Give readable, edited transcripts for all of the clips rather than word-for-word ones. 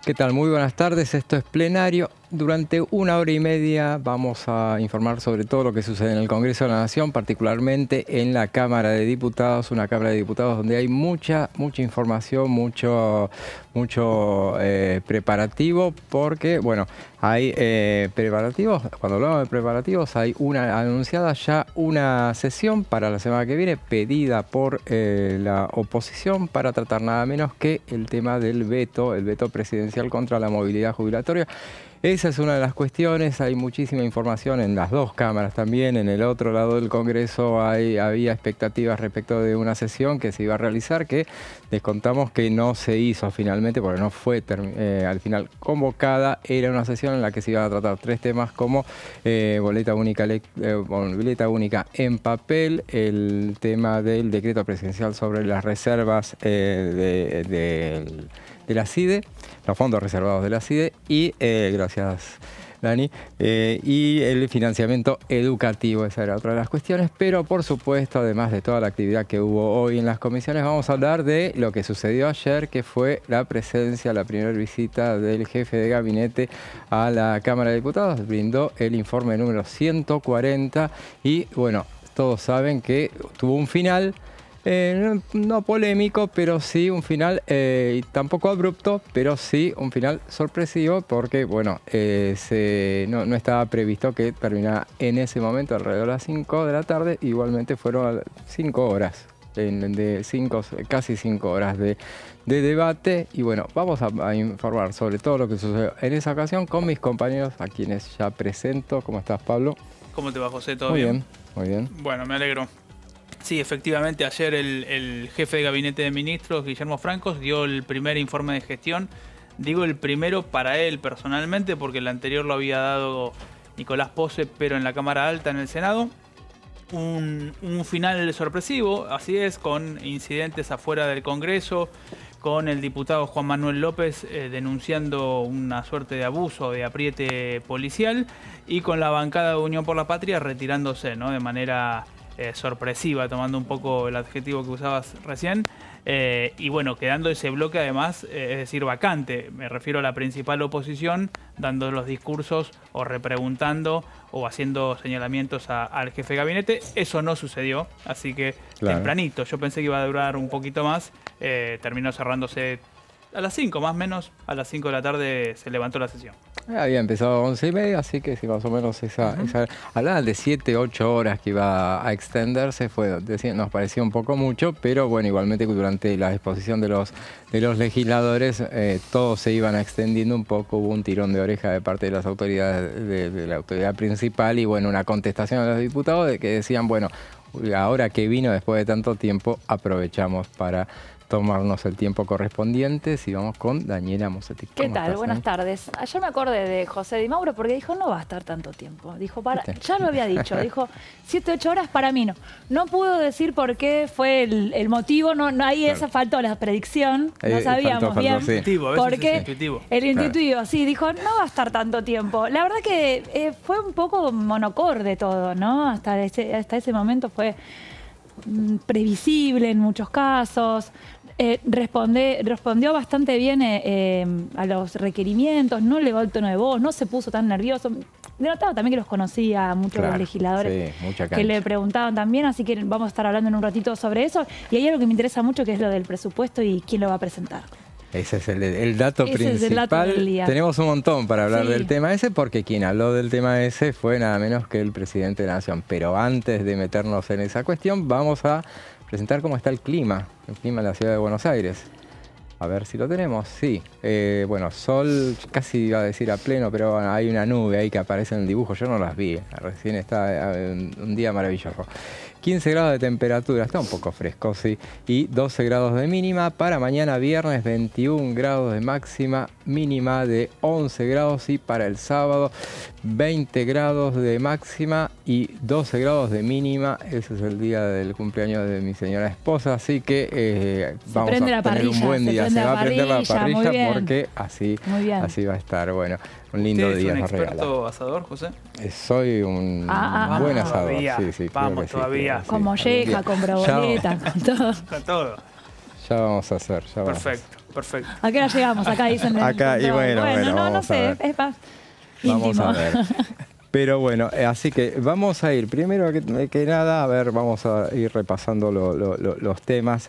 ¿Qué tal? Muy buenas tardes, esto es Plenario. Durante 1 hora y media vamos a informar sobre todo lo que sucede en el Congreso de la Nación, particularmente en la Cámara de Diputados, una Cámara de Diputados donde hay mucha información, mucho preparativo, porque, bueno, hay preparativos. Cuando hablamos de preparativos, hay anunciada ya una sesión para la semana que viene, pedida por la oposición para tratar nada menos que el tema del veto, el veto presidencial contra la movilidad jubilatoria. Esa es una de las cuestiones. Hay muchísima información en las dos cámaras también. En el otro lado del Congreso había expectativas respecto de una sesión que se iba a realizar, que les contamos que no se hizo finalmente porque no fue al final convocada. Era una sesión en la que se iban a tratar tres temas como boleta única en papel, el tema del decreto presidencial sobre las reservas de la CIDE, los fondos reservados de la CIDE y, gracias Dani, y el financiamiento educativo. Esa era otra de las cuestiones, pero por supuesto, además de toda la actividad que hubo hoy en las comisiones, vamos a hablar de lo que sucedió ayer, que fue la presencia, la primera visita del jefe de gabinete a la Cámara de Diputados. Brindó el informe número 140 y, bueno, todos saben que tuvo un final no polémico, pero sí un final tampoco abrupto, pero sí un final sorpresivo, porque bueno, no estaba previsto que terminara en ese momento alrededor de las 5 de la tarde. Igualmente fueron 5 horas, casi 5 horas de debate. Y bueno, vamos a informar sobre todo lo que sucedió en esa ocasión con mis compañeros, a quienes ya presento. ¿Cómo estás, Pablo? ¿Cómo te va, José? ¿Todo bien? bien? Muy bien. Bueno, me alegro. Sí, efectivamente, ayer el jefe de gabinete de ministros, Guillermo Francos, dio el primer informe de gestión. Digo el primero para él personalmente, porque el anterior lo había dado Nicolás Posse, pero en la Cámara Alta, en el Senado. Un final sorpresivo, así es, con incidentes afuera del Congreso, con el diputado Juan Manuel López denunciando una suerte de abuso, de apriete policial, y con la bancada de Unión por la Patria retirándose, ¿no?, de manera sorpresiva, tomando un poco el adjetivo que usabas recién, y bueno, quedando ese bloque además, es decir, vacante. Me refiero a la principal oposición, dando los discursos o repreguntando o haciendo señalamientos al jefe de gabinete. Eso no sucedió, así que claro, tempranito. Yo pensé que iba a durar un poquito más, terminó cerrándose a las 5, más o menos, a las 5 de la tarde se levantó la sesión. Había empezado a 11:30, así que sí, más o menos hablaban de 7, 8 horas que iba a extenderse. Nos parecía un poco mucho, pero bueno, igualmente durante la exposición de los legisladores todos se iban extendiendo un poco. Hubo un tirón de oreja de parte de las autoridades, de la autoridad principal, y bueno, una contestación a los diputados de que decían, bueno, ahora que vino después de tanto tiempo, aprovechamos para tomarnos el tiempo correspondiente. Si vamos con Daniela Mosetti. ¿Qué tal? Buenas tardes. Ayer me acordé de José Di Mauro porque dijo, no va a estar tanto tiempo. Dijo, ya lo había dicho, dijo 7, 8 horas para mí no. No pudo decir por qué fue el motivo, ahí esa faltó la predicción, no sabíamos bien. Sí. Porque el intuitivo, claro, sí, dijo, no va a estar tanto tiempo. La verdad que fue un poco monocorde todo, ¿no? Hasta ese momento fue previsible en muchos casos. Respondió bastante bien a los requerimientos, no elevó el tono de voz, no se puso tan nervioso. Denotaba también que los conocía a muchos de los legisladores, sí, que le preguntaban también, así que vamos a estar hablando en un ratito sobre eso. Y hay algo que me interesa mucho, que es lo del presupuesto y quién lo va a presentar. Ese es el dato principal. Es el dato del día. Tenemos un montón para hablar del tema ese, porque quien habló del tema ese fue nada menos que el presidente de la Nación. Pero antes de meternos en esa cuestión, vamos a presentar cómo está el clima en la ciudad de Buenos Aires. A ver si lo tenemos. Sí, bueno, sol, casi iba a decir a pleno, pero bueno, hay una nube ahí que aparece en el dibujo. Yo no las vi, recién está un día maravilloso. 15 grados de temperatura, está un poco fresco, sí, y 12 grados de mínima. Para mañana viernes, 21 grados de máxima, mínima de 11 grados, y para el sábado 20 grados de máxima y 12 grados de mínima. Ese es el día del cumpleaños de mi señora esposa, así que vamos a tener un buen día. Se va a prender la parrilla porque así va a estar. Bueno, un lindo día nos regala. ¿Es un experto asador, José? Soy un buen asador. Sí, vamos todavía. Con molleja, con proboleta, con todo. Con todo. Ya vamos a hacer. Perfecto. Perfecto. ¿A qué hora llegamos? Acá dicen. Acá, y bueno, no vamos a sé, ver. es más Vamos íntimo. a ver. Pero bueno, así que vamos a ir, primero que nada, a ver, vamos a ir repasando los temas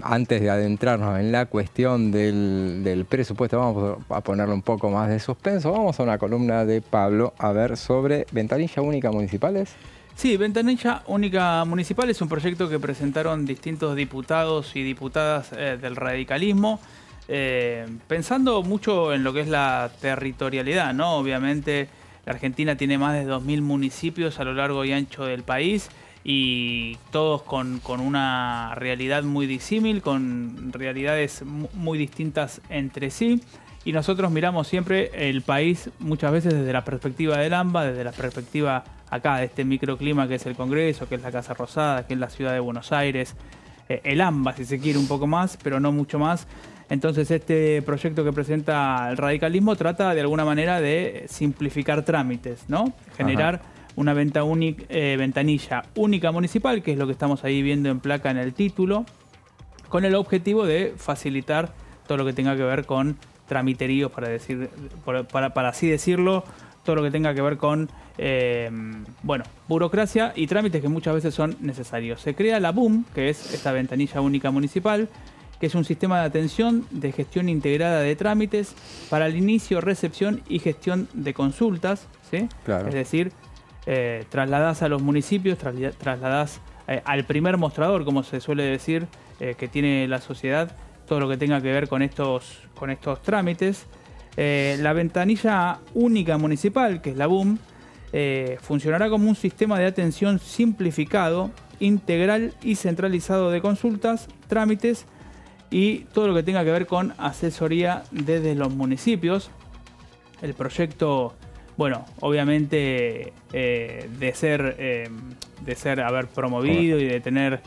antes de adentrarnos en la cuestión del presupuesto, vamos a ponerle un poco más de suspenso. Vamos a una columna de Pablo, a ver, sobre ventanilla única municipales. Sí, Ventanilla Única Municipal es un proyecto que presentaron distintos diputados y diputadas del radicalismo, pensando mucho en lo que es la territorialidad, ¿no? Obviamente la Argentina tiene más de 2.000 municipios a lo largo y ancho del país y todos con una realidad muy disímil, con realidades muy distintas entre sí. Y nosotros miramos siempre el país muchas veces desde la perspectiva del AMBA, desde la perspectiva acá de este microclima que es el Congreso, que es la Casa Rosada, que es la ciudad de Buenos Aires, el AMBA si se quiere un poco más, pero no mucho más. Entonces este proyecto que presenta el radicalismo trata de alguna manera de simplificar trámites, ¿no? Generar una ventanilla única municipal, que es lo que estamos ahí viendo en placa en el título, con el objetivo de facilitar todo lo que tenga que ver con tramiteríos, para así decirlo, todo lo que tenga que ver con burocracia y trámites que muchas veces son necesarios. Se crea la BUM, que es esta ventanilla única municipal, que es un sistema de atención de gestión integrada de trámites para el inicio, recepción y gestión de consultas, ¿sí? Claro. Es decir, trasladás a los municipios, trasladás al primer mostrador, como se suele decir, que tiene la sociedad, todo lo que tenga que ver con estos trámites. La ventanilla única municipal, que es la BUM, funcionará como un sistema de atención simplificado, integral y centralizado de consultas, trámites y todo lo que tenga que ver con asesoría desde los municipios. El proyecto, bueno, obviamente de ser haber promovido y de tener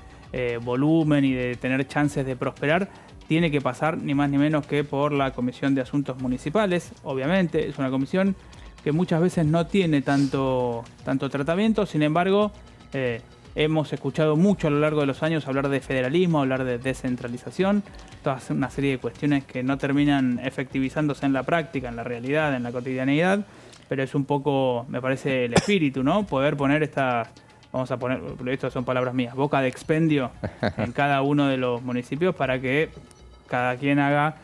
volumen y de tener chances de prosperar, tiene que pasar ni más ni menos que por la Comisión de Asuntos Municipales. Obviamente es una comisión que muchas veces no tiene tanto tratamiento, sin embargo hemos escuchado mucho a lo largo de los años hablar de federalismo, hablar de descentralización, toda una serie de cuestiones que no terminan efectivizándose en la práctica, en la realidad, en la cotidianeidad, pero es un poco, me parece, el espíritu, ¿no? Poder poner estas, vamos a poner, esto son palabras mías, boca de expendio en cada uno de los municipios para que cada quien haga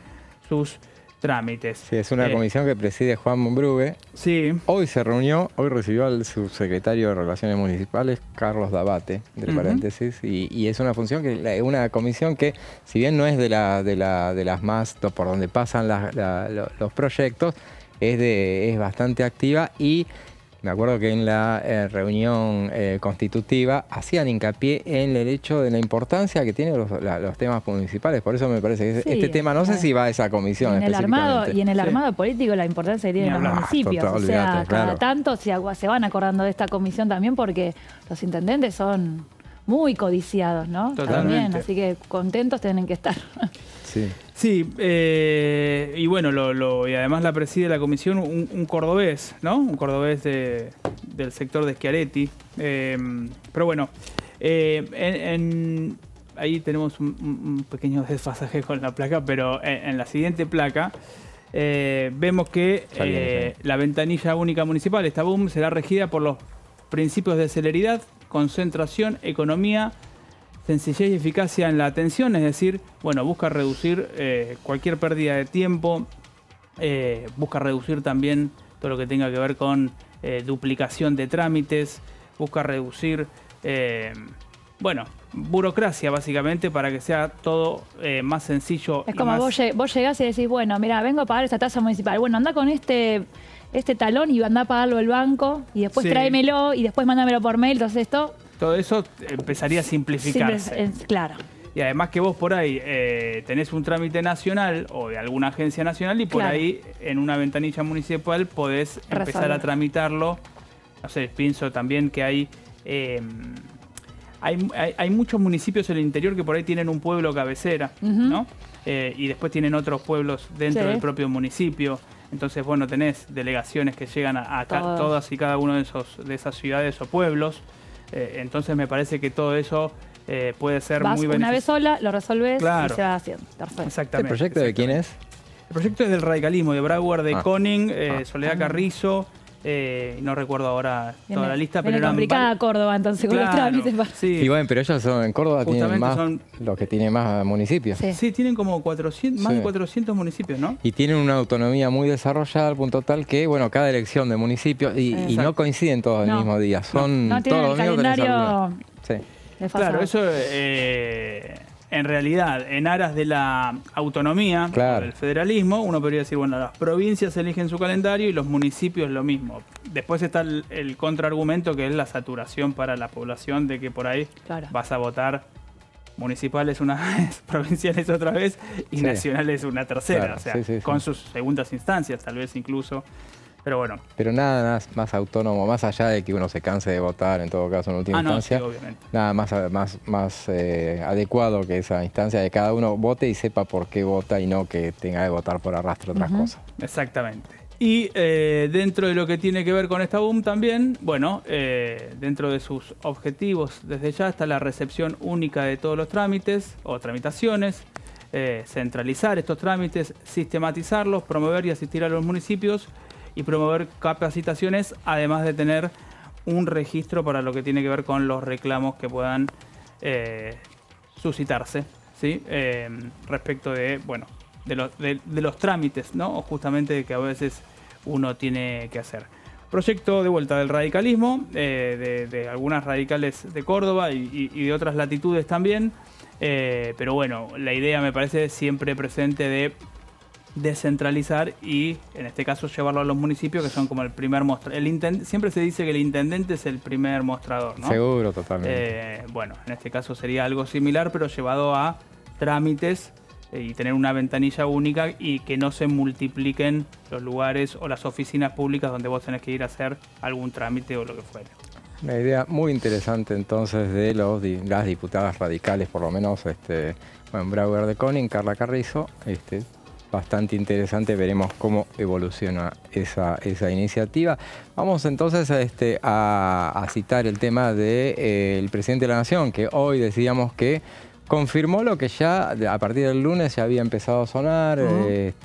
sus trámites. Sí, es una comisión que preside Juan Brugge. Sí. Hoy recibió al subsecretario de Relaciones Municipales, Carlos Dabate, entre paréntesis, y es una función una comisión que, si bien no es de las más por donde pasan los proyectos, es bastante activa y me acuerdo que en la reunión constitutiva hacían hincapié en el hecho de la importancia que tienen los temas municipales. Por eso me parece que este tema, no sé si va a esa comisión específicamente. Y en el armado político la importancia que tienen los municipios. Total, o sea, olvidate, cada claro. tanto se van acordando de esta comisión también porque los intendentes son muy codiciados, ¿no? Totalmente. También, así que contentos tienen que estar. Sí. Sí, y bueno, y además la preside la comisión un cordobés, ¿no? Un cordobés del sector de Schiaretti. Pero bueno, ahí tenemos un pequeño desfasaje con la placa, pero en la siguiente placa vemos que la ventanilla única municipal, esta BUM, será regida por los principios de celeridad, concentración, economía, sencillez y eficacia en la atención, es decir, bueno, busca reducir cualquier pérdida de tiempo, busca reducir también todo lo que tenga que ver con duplicación de trámites, busca reducir, burocracia básicamente para que sea todo más sencillo. Es como vos llegás y decís, bueno, mira, vengo a pagar esta tasa municipal. Bueno, anda con este talón y anda a pagarlo el banco y después tráemelo y después mándamelo por mail, entonces esto... Todo eso empezaría a simplificarse. Claro. Y además que vos por ahí tenés un trámite nacional o de alguna agencia nacional y por ahí en una ventanilla municipal podés empezar a tramitarlo. No sé, pienso también que hay muchos municipios en el interior que por ahí tienen un pueblo cabecera, ¿no? Y después tienen otros pueblos dentro del propio municipio. Entonces, bueno, tenés delegaciones que llegan a todas y cada uno de esas ciudades o pueblos. Entonces me parece que todo eso puede ser Vas muy una vez beneficioso. sola, lo resolves Claro. y se va haciendo. Perfecto. Exactamente. ¿Este proyecto de quién es? El proyecto es del radicalismo, de Brauer, de Koning, Soledad Ah. Carrizo, no recuerdo ahora toda la lista, pero viene eran complicada Córdoba, entonces, con los trámites. Sí. Y bueno, pero ellos son en Córdoba, tienen Justamente más, son- los que tienen más municipios. Sí. Sí, tienen como 400, más Sí. de 400 municipios, ¿no? Y tienen una autonomía muy desarrollada al punto tal que, bueno, cada elección de municipios, y Exacto. no coinciden todos el No. mismo día, son No tienen todos el los domingos tenés calendario alguno. Sí. desfasado. Claro, eso en realidad, en aras de la autonomía, Claro. del federalismo, uno podría decir, bueno, las provincias eligen su calendario y los municipios lo mismo. Después está el contraargumento, que es la saturación para la población, de que por ahí Claro. vas a votar municipales una vez, provinciales otra vez y Sí. nacionales una tercera, Claro, o sea, sí, sí, sí. con sus segundas instancias tal vez incluso. Pero bueno, Pero nada más autónomo, más allá de que uno se canse de votar, en todo caso, en última no, sí, instancia, obviamente. nada más adecuado que esa instancia de cada uno vote y sepa por qué vota y no que tenga que votar por arrastre otras cosas. Exactamente. Y dentro de lo que tiene que ver con esta BUM también, bueno, dentro de sus objetivos desde ya está la recepción única de todos los trámites o tramitaciones, centralizar estos trámites, sistematizarlos, promover y asistir a los municipios y promover capacitaciones, además de tener un registro para lo que tiene que ver con los reclamos que puedan suscitarse, ¿sí? Respecto de, bueno, de los trámites, ¿no? O justamente que a veces uno tiene que hacer. Proyecto de vuelta del radicalismo, de algunas radicales de Córdoba y de otras latitudes también. Pero bueno, la idea me parece siempre presente de descentralizar y en este caso llevarlo a los municipios, que son como el primer mostrador. Siempre se dice que el intendente es el primer mostrador, ¿no? Seguro, totalmente. Bueno, en este caso sería algo similar, pero llevado a trámites y tener una ventanilla única y que no se multipliquen los lugares o las oficinas públicas donde vos tenés que ir a hacer algún trámite o lo que fuere. Una idea muy interesante entonces de las diputadas radicales, por lo menos, Brauer de Koning, Carla Carrizo, bastante interesante, veremos cómo evoluciona esa iniciativa. Vamos entonces a citar el tema del presidente de la Nación, que hoy decíamos que confirmó lo que ya a partir del lunes ya había empezado a sonar,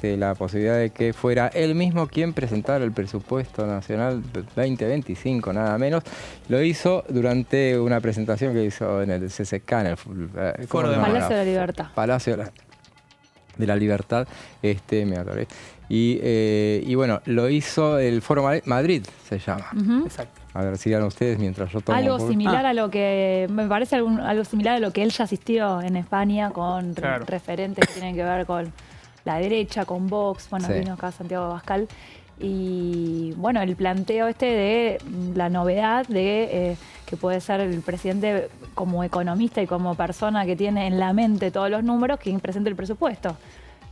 la posibilidad de que fuera él mismo quien presentara el presupuesto nacional 2025, nada menos. Lo hizo durante una presentación que hizo en el CCK, en el Foro de Palacio de la Libertad. Palacio de la Libertad, me atoré. Y bueno, lo hizo el Foro Madrid, se llama. Exacto. A ver, sigan ustedes mientras yo tomo Algo un poco. similar a lo que, me parece algo similar a lo que él ya asistió en España con Claro. referentes que tienen que ver con la derecha, con Vox, bueno, Sí. vino acá Santiago Abascal. Y bueno, el planteo de la novedad de que puede ser el presidente como economista y como persona que tiene en la mente todos los números, quien presente el presupuesto.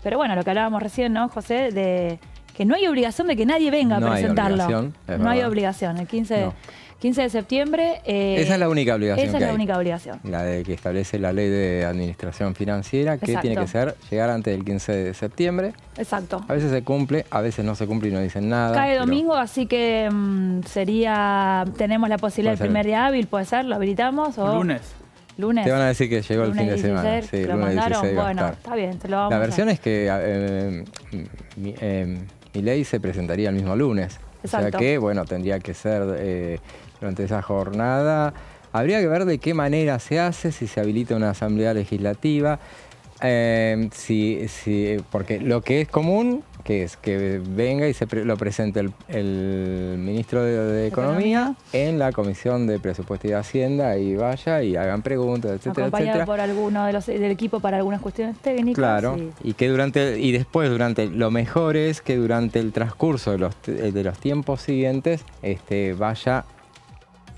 Pero bueno, lo que hablábamos recién, ¿no, José? De que no hay obligación de que nadie venga No a hay presentarlo. obligación, es No hay verdad. obligación. El 15 No. 15 de septiembre... Esa es la única obligación Esa que es la hay. única obligación. La de que establece la ley de administración financiera, que Exacto. tiene que ser llegar antes del 15 de septiembre. Exacto. A veces se cumple, a veces no se cumple y no dicen nada. Cae pero domingo, así que tenemos la posibilidad Puede el ser. primer día hábil, ¿puede ser? ¿Lo habilitamos? O Lunes. Lunes. Te van a decir que llegó el fin de Lunes semana. 16, Sí, lo lunes mandaron. 16 va a Bueno, estar. está bien, te lo vamos La a versión es que mi ley se presentaría el mismo lunes. O sea Exacto. que, bueno, tendría que ser durante esa jornada. Habría que ver de qué manera se hace, si se habilita una asamblea legislativa, porque lo que es común, que es que venga y lo presente el ministro de Economía en la Comisión de Presupuesto y de Hacienda y vaya y hagan preguntas, etcétera, acompañado etcétera. por alguno del equipo para algunas cuestiones técnicas. Claro, y- y que después lo mejor es que durante el transcurso de los tiempos siguientes vayan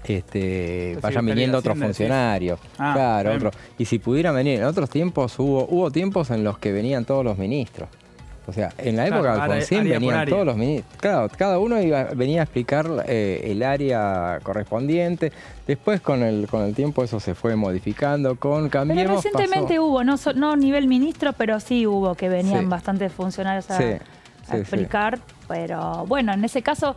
Secretaría viniendo de otros Hacienda, funcionarios. Ah, claro, bien. y si pudieran venir, en otros tiempos hubo tiempos en los que venían todos los ministros. O sea, en la Claro, época de área Alfonsín por venían área. todos los ministros. Claro, cada uno venía a explicar el área correspondiente. Después con el tiempo eso se fue modificando. Pero Cambiemos recientemente pasó. hubo, no a nivel ministro, pero sí hubo que venían Sí. bastantes funcionarios a Sí, sí, explicar. Pero bueno, en ese caso,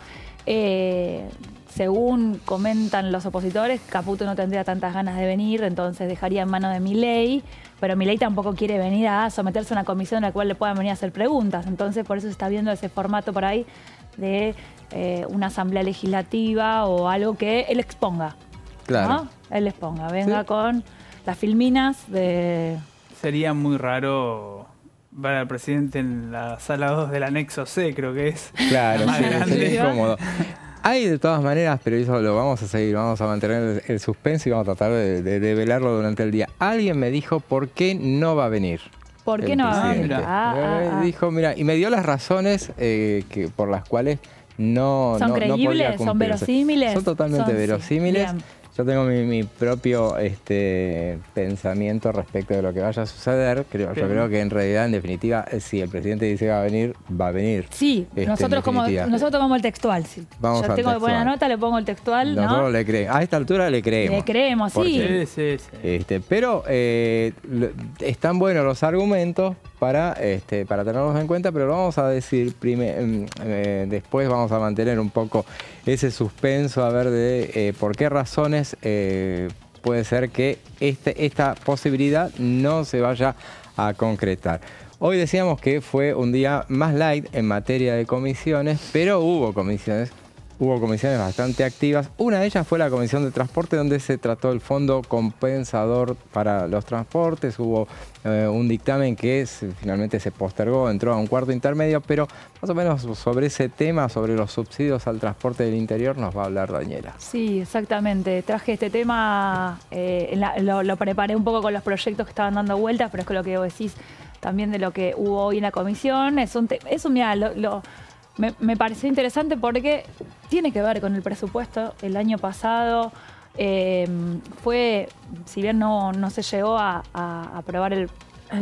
según comentan los opositores, Caputo no tendría tantas ganas de venir, entonces dejaría en manos de Milei, pero Milei tampoco quiere venir a someterse a una comisión a la cual le puedan venir a hacer preguntas, entonces por eso se está viendo ese formato por ahí de una asamblea legislativa o algo que él exponga. Claro. ¿No? Él exponga, venga Sí. con las filminas de... Sería muy raro ver al presidente en la sala 2 del anexo C, creo que es. Claro, Más sí, grande. sería incómodo. Hay de todas maneras, pero eso lo vamos a seguir, vamos a mantener el suspenso y vamos a tratar de velarlo durante el día. Alguien me dijo por qué no va a venir. ¿Por qué el no va a venir? presidente. Dijo, mira, y me dio las razones por las cuales no ¿Son no podría creíbles? ¿Son cumplirse. verosímiles? Son totalmente Sí, verosímiles. bien. Yo tengo mi propio pensamiento respecto de lo que vaya a suceder. Yo creo que en realidad, en definitiva, si el presidente dice que va a venir, va a venir. Sí, nosotros tomamos el textual. Sí. Vamos Yo al tengo que poner la textual. nota, le pongo el textual, Nosotros ¿no? le creemos. A esta altura le creemos. Le creemos, Porque- sí. Sí. Pero están buenos los argumentos para tenerlos en cuenta, pero lo vamos a decir después. Vamos a mantener un poco ese suspenso a ver de por qué razones puede ser que esta posibilidad no se vaya a concretar. Hoy decíamos que fue un día más light en materia de comisiones, pero hubo comisiones bastante activas. Una de ellas fue la Comisión de Transporte, donde se trató el fondo compensador para los transportes. Hubo un dictamen que finalmente se postergó, entró a un cuarto intermedio, pero más o menos sobre ese tema, sobre los subsidios al transporte del interior, nos va a hablar Daniela. Sí, exactamente. Traje este tema, lo preparé un poco con los proyectos que estaban dando vueltas, pero es que lo que vos decís también de lo que hubo hoy en la comisión. Me pareció interesante porque tiene que ver con el presupuesto. El año pasado si bien no se llegó a aprobar el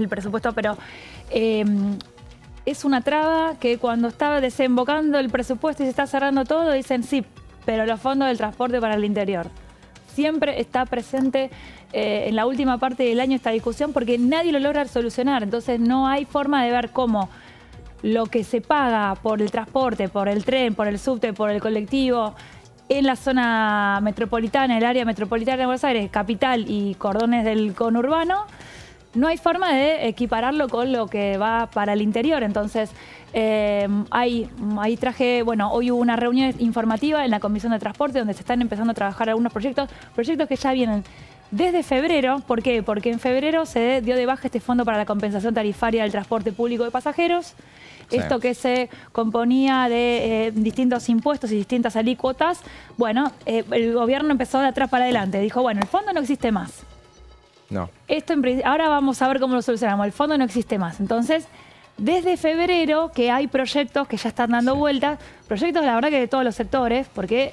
presupuesto, pero es una traba que cuando estaba desembocando el presupuesto y se está cerrando todo, dicen sí, pero los fondos del transporte para el interior. Siempre está presente en la última parte del año esta discusión porque nadie lo logra solucionar. Entonces no hay forma de ver cómo lo que se paga por el transporte, por el tren, por el subte, por el colectivo, en la zona metropolitana, el área metropolitana de Buenos Aires, capital y cordones del conurbano, no hay forma de equipararlo con lo que va para el interior. Entonces, ahí traje, hoy hubo una reunión informativa en la Comisión de Transporte donde se están empezando a trabajar algunos proyectos que ya vienen desde febrero. ¿Por qué? Porque en febrero se dio de baja este fondo para la compensación tarifaria del transporte público de pasajeros. Sí. Esto que se componía de distintos impuestos y distintas alícuotas. El gobierno empezó de atrás para adelante. Dijo, el fondo no existe más. No. Ahora vamos a ver cómo lo solucionamos. El fondo no existe más. Entonces, desde febrero que hay proyectos que ya están dando vueltas, proyectos la verdad que de todos los sectores, porque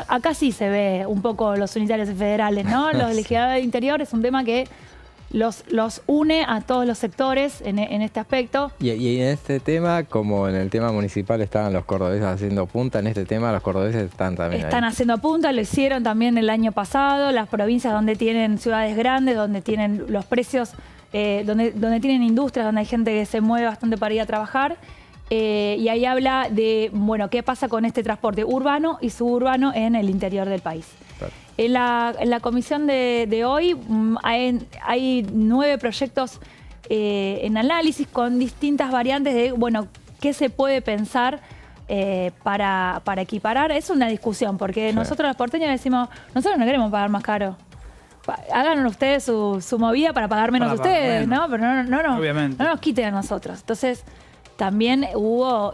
acá sí se ve un poco los unitarios federales, ¿no? Los legisladores del interior es un tema que los une a todos los sectores en este aspecto. Y en este tema, como en el tema municipal estaban los cordobeses haciendo punta, en este tema los cordobeses están también Están ahí. haciendo punta, lo hicieron también el año pasado, las provincias donde tienen ciudades grandes, donde tienen los precios, donde tienen industrias, donde hay gente que se mueve bastante para ir a trabajar. Y ahí habla de, qué pasa con este transporte urbano y suburbano en el interior del país. Claro. En la comisión de hoy hay 9 proyectos en análisis con distintas variantes de, qué se puede pensar para equiparar. Es una discusión, porque Sí. nosotros los porteños decimos, nosotros no queremos pagar más caro. Hagan ustedes su movida para pagar menos Para pagar ustedes, menos. ¿no? Pero Obviamente. no nos quiten a nosotros. Entonces, también hubo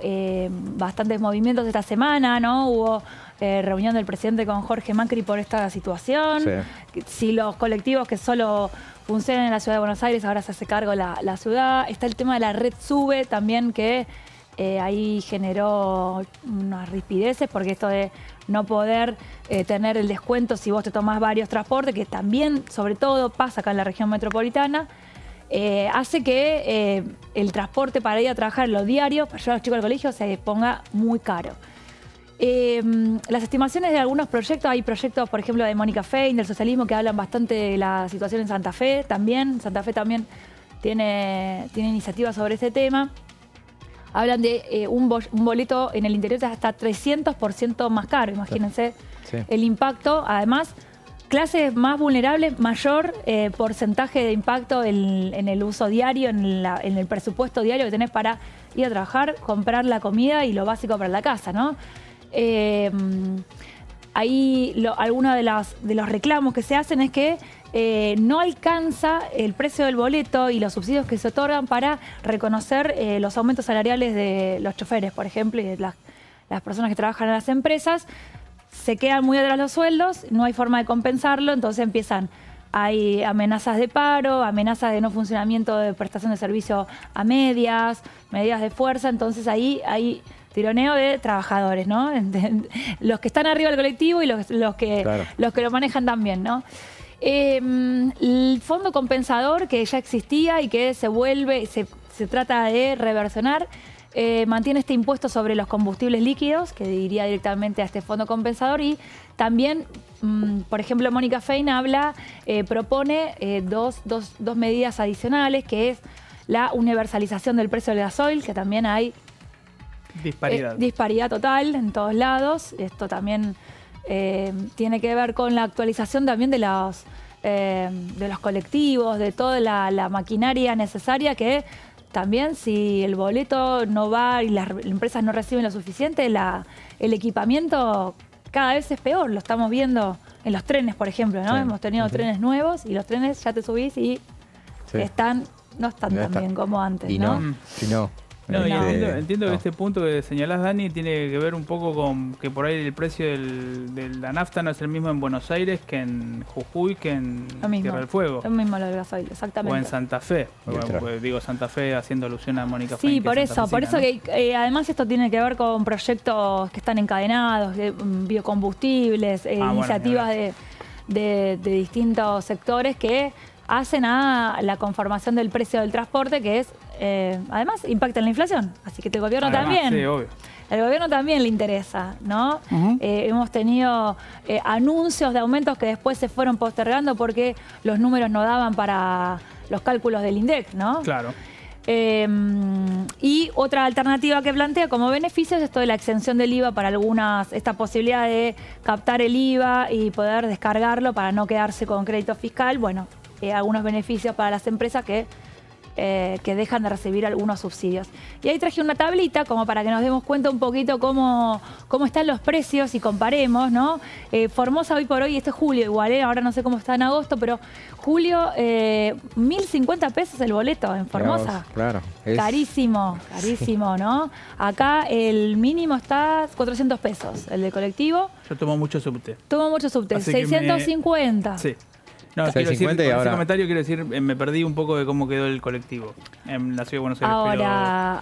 bastantes movimientos esta semana, ¿no? Hubo reunión del presidente con Jorge Macri por esta situación. Sí. Si los colectivos que solo funcionan en la ciudad de Buenos Aires, ahora se hace cargo la ciudad. Está el tema de la red SUBE también, que ahí generó unas rispideces, porque esto de no poder tener el descuento si vos te tomás varios transportes, que también, sobre todo, pasa acá en la región metropolitana, hace que el transporte para ir a trabajar en los diarios, para llevar a los chicos al colegio, se ponga muy caro. Las estimaciones de algunos proyectos, hay proyectos, por ejemplo, de Mónica Fein, del socialismo, que hablan bastante de la situación en Santa Fe también. Santa Fe también tiene iniciativas sobre ese tema. hablan de un boleto en el interior hasta 300% más caro. Imagínense el impacto. Además, clases más vulnerables, mayor porcentaje de impacto en el uso diario, en el presupuesto diario que tenés para ir a trabajar, comprar la comida y lo básico para la casa, ¿no? Ahí algunos de los reclamos que se hacen es que no alcanza el precio del boleto y los subsidios que se otorgan para reconocer los aumentos salariales de los choferes, por ejemplo, y de las personas que trabajan en las empresas. Se quedan muy atrás los sueldos, no hay forma de compensarlo, entonces hay amenazas de paro, amenazas de no funcionamiento de prestación de servicio a medias, medidas de fuerza, entonces ahí hay tironeo de trabajadores, ¿no? Los que están arriba del colectivo y los que lo manejan también, ¿no? El fondo compensador que ya existía y que se trata de reversionar, mantiene este impuesto sobre los combustibles líquidos, que iría directamente a este fondo compensador, y también, por ejemplo, Mónica Fein propone dos medidas adicionales, que es la universalización del precio del gasoil, que también hay disparidad total en todos lados. Esto también tiene que ver con la actualización también de los colectivos, de toda la maquinaria necesaria, que también si el boleto no va y las empresas no reciben lo suficiente, el equipamiento cada vez es peor. Lo estamos viendo en los trenes, por ejemplo, ¿no? Hemos tenido trenes nuevos y los trenes ya te subís y no están tan bien como antes, ¿no? Entiendo que este punto que señalás, Dani, tiene que ver un poco con que por ahí el precio de la nafta no es el mismo en Buenos Aires que en Jujuy, que en Tierra del Fuego. Lo mismo lo del gasoil, exactamente. O en Santa Fe. Digo Santa Fe haciendo alusión a Mónica Fein. Sí, por eso que además esto tiene que ver con proyectos que están encadenados, de biocombustibles, iniciativas de distintos sectores que hacen a la conformación del precio del transporte, que es además impacta en la inflación. Así que el gobierno también. Sí, obvio. El gobierno también le interesa, ¿no? Hemos tenido anuncios de aumentos que después se fueron postergando porque los números no daban para los cálculos del INDEC, ¿no? Claro. Y otra alternativa que plantea como beneficio es esto de la exención del IVA para algunas, esta posibilidad de captar el IVA y poder descargarlo para no quedarse con crédito fiscal. Bueno, algunos beneficios para las empresas que dejan de recibir algunos subsidios. Y ahí traje una tablita como para que nos demos cuenta un poquito cómo están los precios y comparemos, ¿no? Formosa hoy por hoy, este es julio igual, ahora no sé cómo está en agosto, pero julio, 1.050 pesos el boleto en Formosa. Claro. Carísimo, ¿no? Acá el mínimo está 400 pesos, el de colectivo. Yo tomo mucho subte. 650. Sí. No, quiero decir, con ese comentario quiero decir, me perdí un poco de cómo quedó el colectivo en la ciudad de Buenos Aires.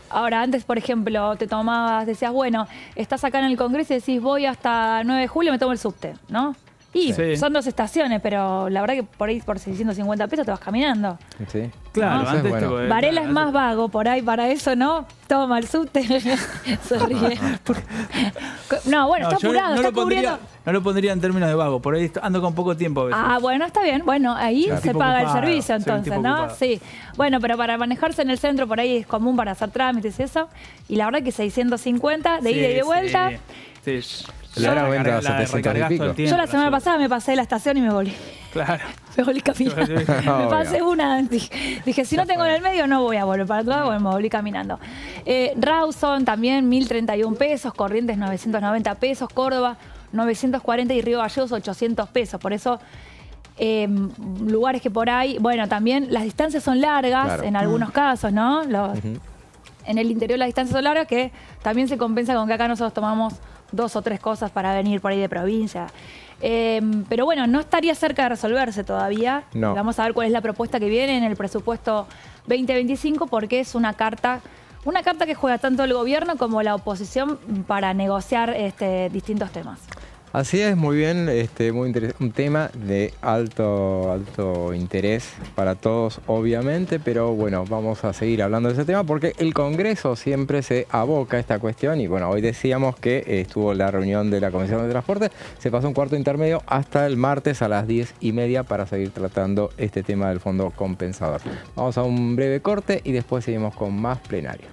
Ahora, antes, por ejemplo, decías, bueno, estás acá en el Congreso y decís, voy hasta 9 de julio, me tomo el subte, ¿no? Y son 2 estaciones, pero la verdad que por ahí por 650 pesos te vas caminando. Sí. Claro, ¿no? antes Varela es más vago por ahí para eso, ¿no? Toma el subte. Se ríe. No, bueno, está apurado, está cubriendo. No lo pondría en términos de vago, por ahí ando con poco tiempo a veces. Bueno, está bien. Bueno, ahí se paga el servicio entonces, ¿no? Ocupado. Sí. Bueno, pero para manejarse en el centro por ahí es común para hacer trámites y eso. Y la verdad que 650 de ida y de vuelta. Sí. Yo la venta a 700 y pico. Yo la semana pasada me pasé de la estación y me volví. Claro. Me volví caminando. Me pasé una. Dije, si no tengo en el medio, no voy a volver para atrás, me volví caminando. Rawson también, 1.031 pesos. Corrientes, 990 pesos. Córdoba, 940 y Río Gallegos, 800 pesos. Por eso, lugares que por ahí, bueno, también las distancias son largas en algunos casos, ¿no? En el interior las distancias son largas, que también se compensa con que acá nosotros tomamos 2 o 3 cosas para venir por ahí de provincia. Pero bueno, no estaría cerca de resolverse todavía. No. Vamos a ver cuál es la propuesta que viene en el presupuesto 2025, porque es una carta que juega tanto el gobierno como la oposición para negociar distintos temas. Así es, muy bien, muy un tema de alto interés para todos, obviamente, pero bueno, vamos a seguir hablando de ese tema porque el Congreso siempre se aboca a esta cuestión y bueno, hoy decíamos que estuvo la reunión de la Comisión de Transporte, se pasó un cuarto intermedio hasta el martes a las 10:30 para seguir tratando este tema del fondo compensador. Vamos a un breve corte y después seguimos con más plenario.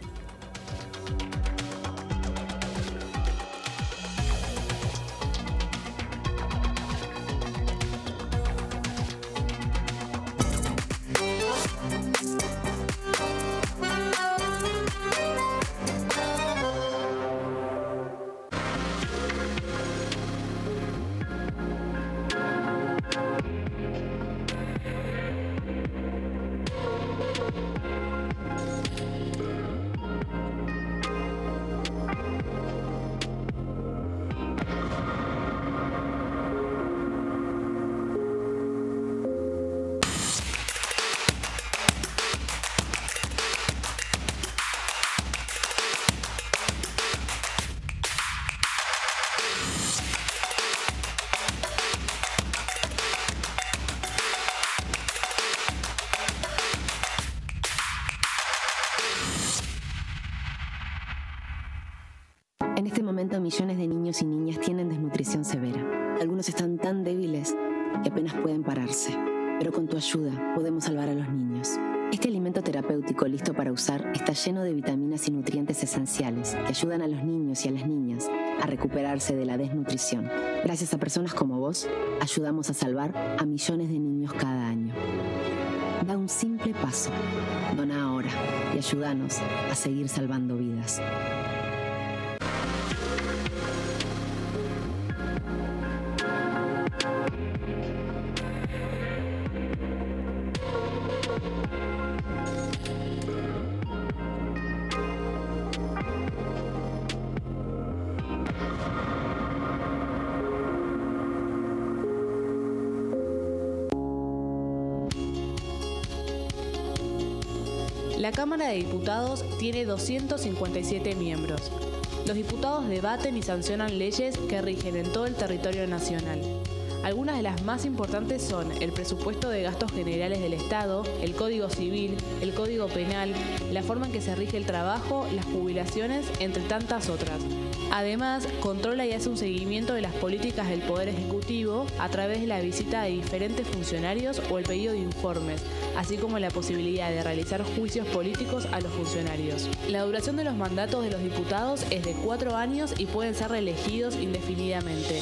millones de niños y niñas tienen desnutrición severa. Algunos están tan débiles que apenas pueden pararse. Pero con tu ayuda podemos salvar a los niños. Este alimento terapéutico listo para usar está lleno de vitaminas y nutrientes esenciales que ayudan a los niños y a las niñas a recuperarse de la desnutrición. Gracias a personas como vos, ayudamos a salvar a millones de niños cada año. Da un simple paso. Dona ahora y ayúdanos a seguir salvando vidas. La Cámara de Diputados tiene 257 miembros. Los diputados debaten y sancionan leyes que rigen en todo el territorio nacional. Algunas de las más importantes son el presupuesto de gastos generales del Estado, el Código Civil, el Código Penal, la forma en que se rige el trabajo, las jubilaciones, entre tantas otras. Además, controla y hace un seguimiento de las políticas del Poder Ejecutivo a través de la visita de diferentes funcionarios o el pedido de informes, así como la posibilidad de realizar juicios políticos a los funcionarios. La duración de los mandatos de los diputados es de 4 años y pueden ser reelegidos indefinidamente.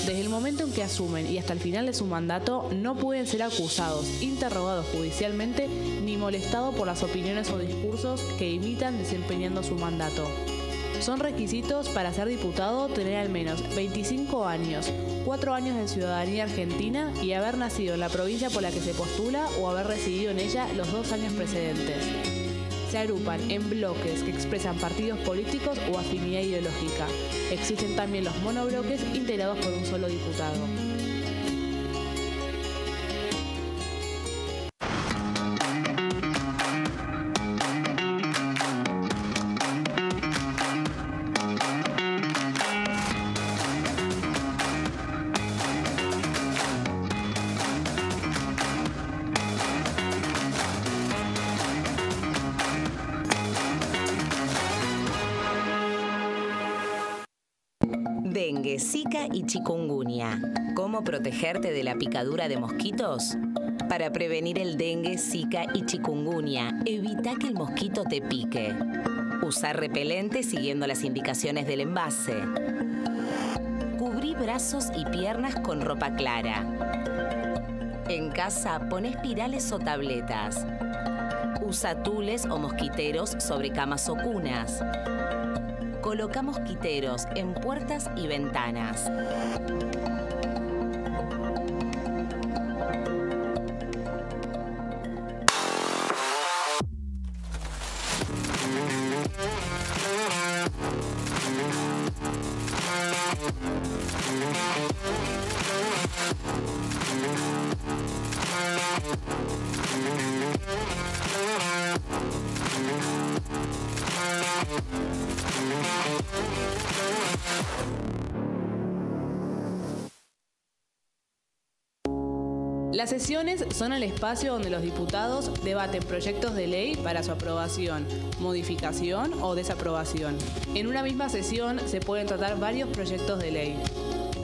Desde el momento en que asumen y hasta el final de su mandato, no pueden ser acusados, interrogados judicialmente, ni molestados por las opiniones o discursos que imitan desempeñando su mandato. Son requisitos para ser diputado tener al menos 25 años, 4 años de ciudadanía argentina y haber nacido en la provincia por la que se postula o haber residido en ella los 2 años precedentes. Se agrupan en bloques que expresan partidos políticos o afinidad ideológica. Existen también los monobloques integrados por un solo diputado. Dengue, Zika y chikungunya. ¿Cómo protegerte de la picadura de mosquitos? Para prevenir el dengue, Zika y chikungunya, evita que el mosquito te pique. Usar repelente siguiendo las indicaciones del envase. Cubrí brazos y piernas con ropa clara. En casa, pon espirales o tabletas. Usa tules o mosquiteros sobre camas o cunas. Coloca mosquiteros en puertas y ventanas. Las sesiones son el espacio donde los diputados debaten proyectos de ley para su aprobación, modificación o desaprobación. En una misma sesión se pueden tratar varios proyectos de ley.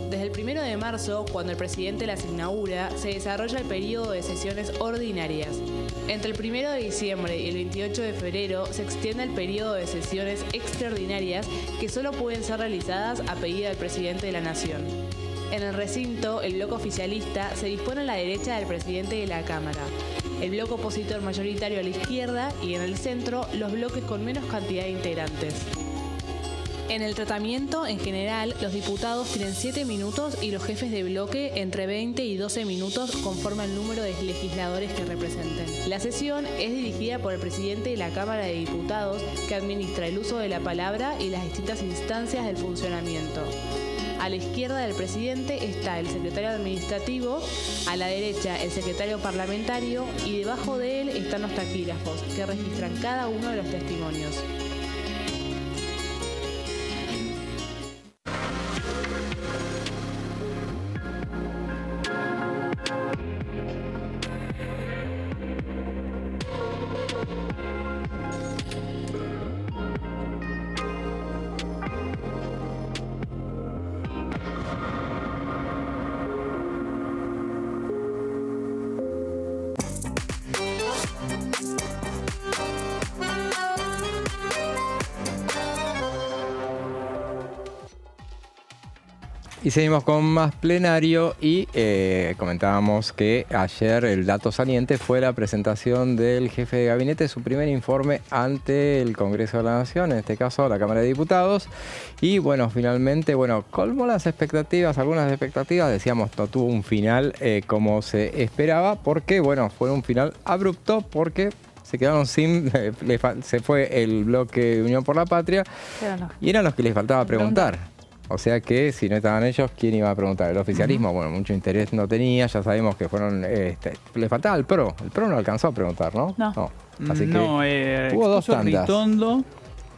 Desde el 1 de marzo, cuando el presidente las inaugura, se desarrolla el periodo de sesiones ordinarias. Entre el 1 de diciembre y el 28 de febrero se extiende el periodo de sesiones extraordinarias que solo pueden ser realizadas a pedido del presidente de la Nación. En el recinto, el bloque oficialista se dispone a la derecha del presidente de la Cámara, el bloque opositor mayoritario a la izquierda y en el centro los bloques con menos cantidad de integrantes. En el tratamiento, en general, los diputados tienen 7 minutos y los jefes de bloque entre 20 y 12 minutos conforme al número de legisladores que representen. La sesión es dirigida por el presidente de la Cámara de Diputados, que administra el uso de la palabra y las distintas instancias del funcionamiento. A la izquierda del presidente está el secretario administrativo, a la derecha el secretario parlamentario y debajo de él están los taquígrafos, que registran cada uno de los testimonios. Y seguimos con más plenario y comentábamos que ayer el dato saliente fue la presentación del jefe de gabinete, su primer informe ante el Congreso de la Nación, en este caso la Cámara de Diputados. Y bueno, finalmente, colmó las expectativas, algunas expectativas, decíamos, no tuvo un final como se esperaba, porque fue un final abrupto, porque se quedaron sin, se fue el bloque de Unión por la Patria y eran los que les faltaba preguntar. O sea que si no estaban ellos, ¿quién iba a preguntar? El oficialismo, mucho interés no tenía, ya sabemos que fueron, le faltaba el PRO no alcanzó a preguntar, ¿no? No. Así que hubo dos tandas. Ritondo,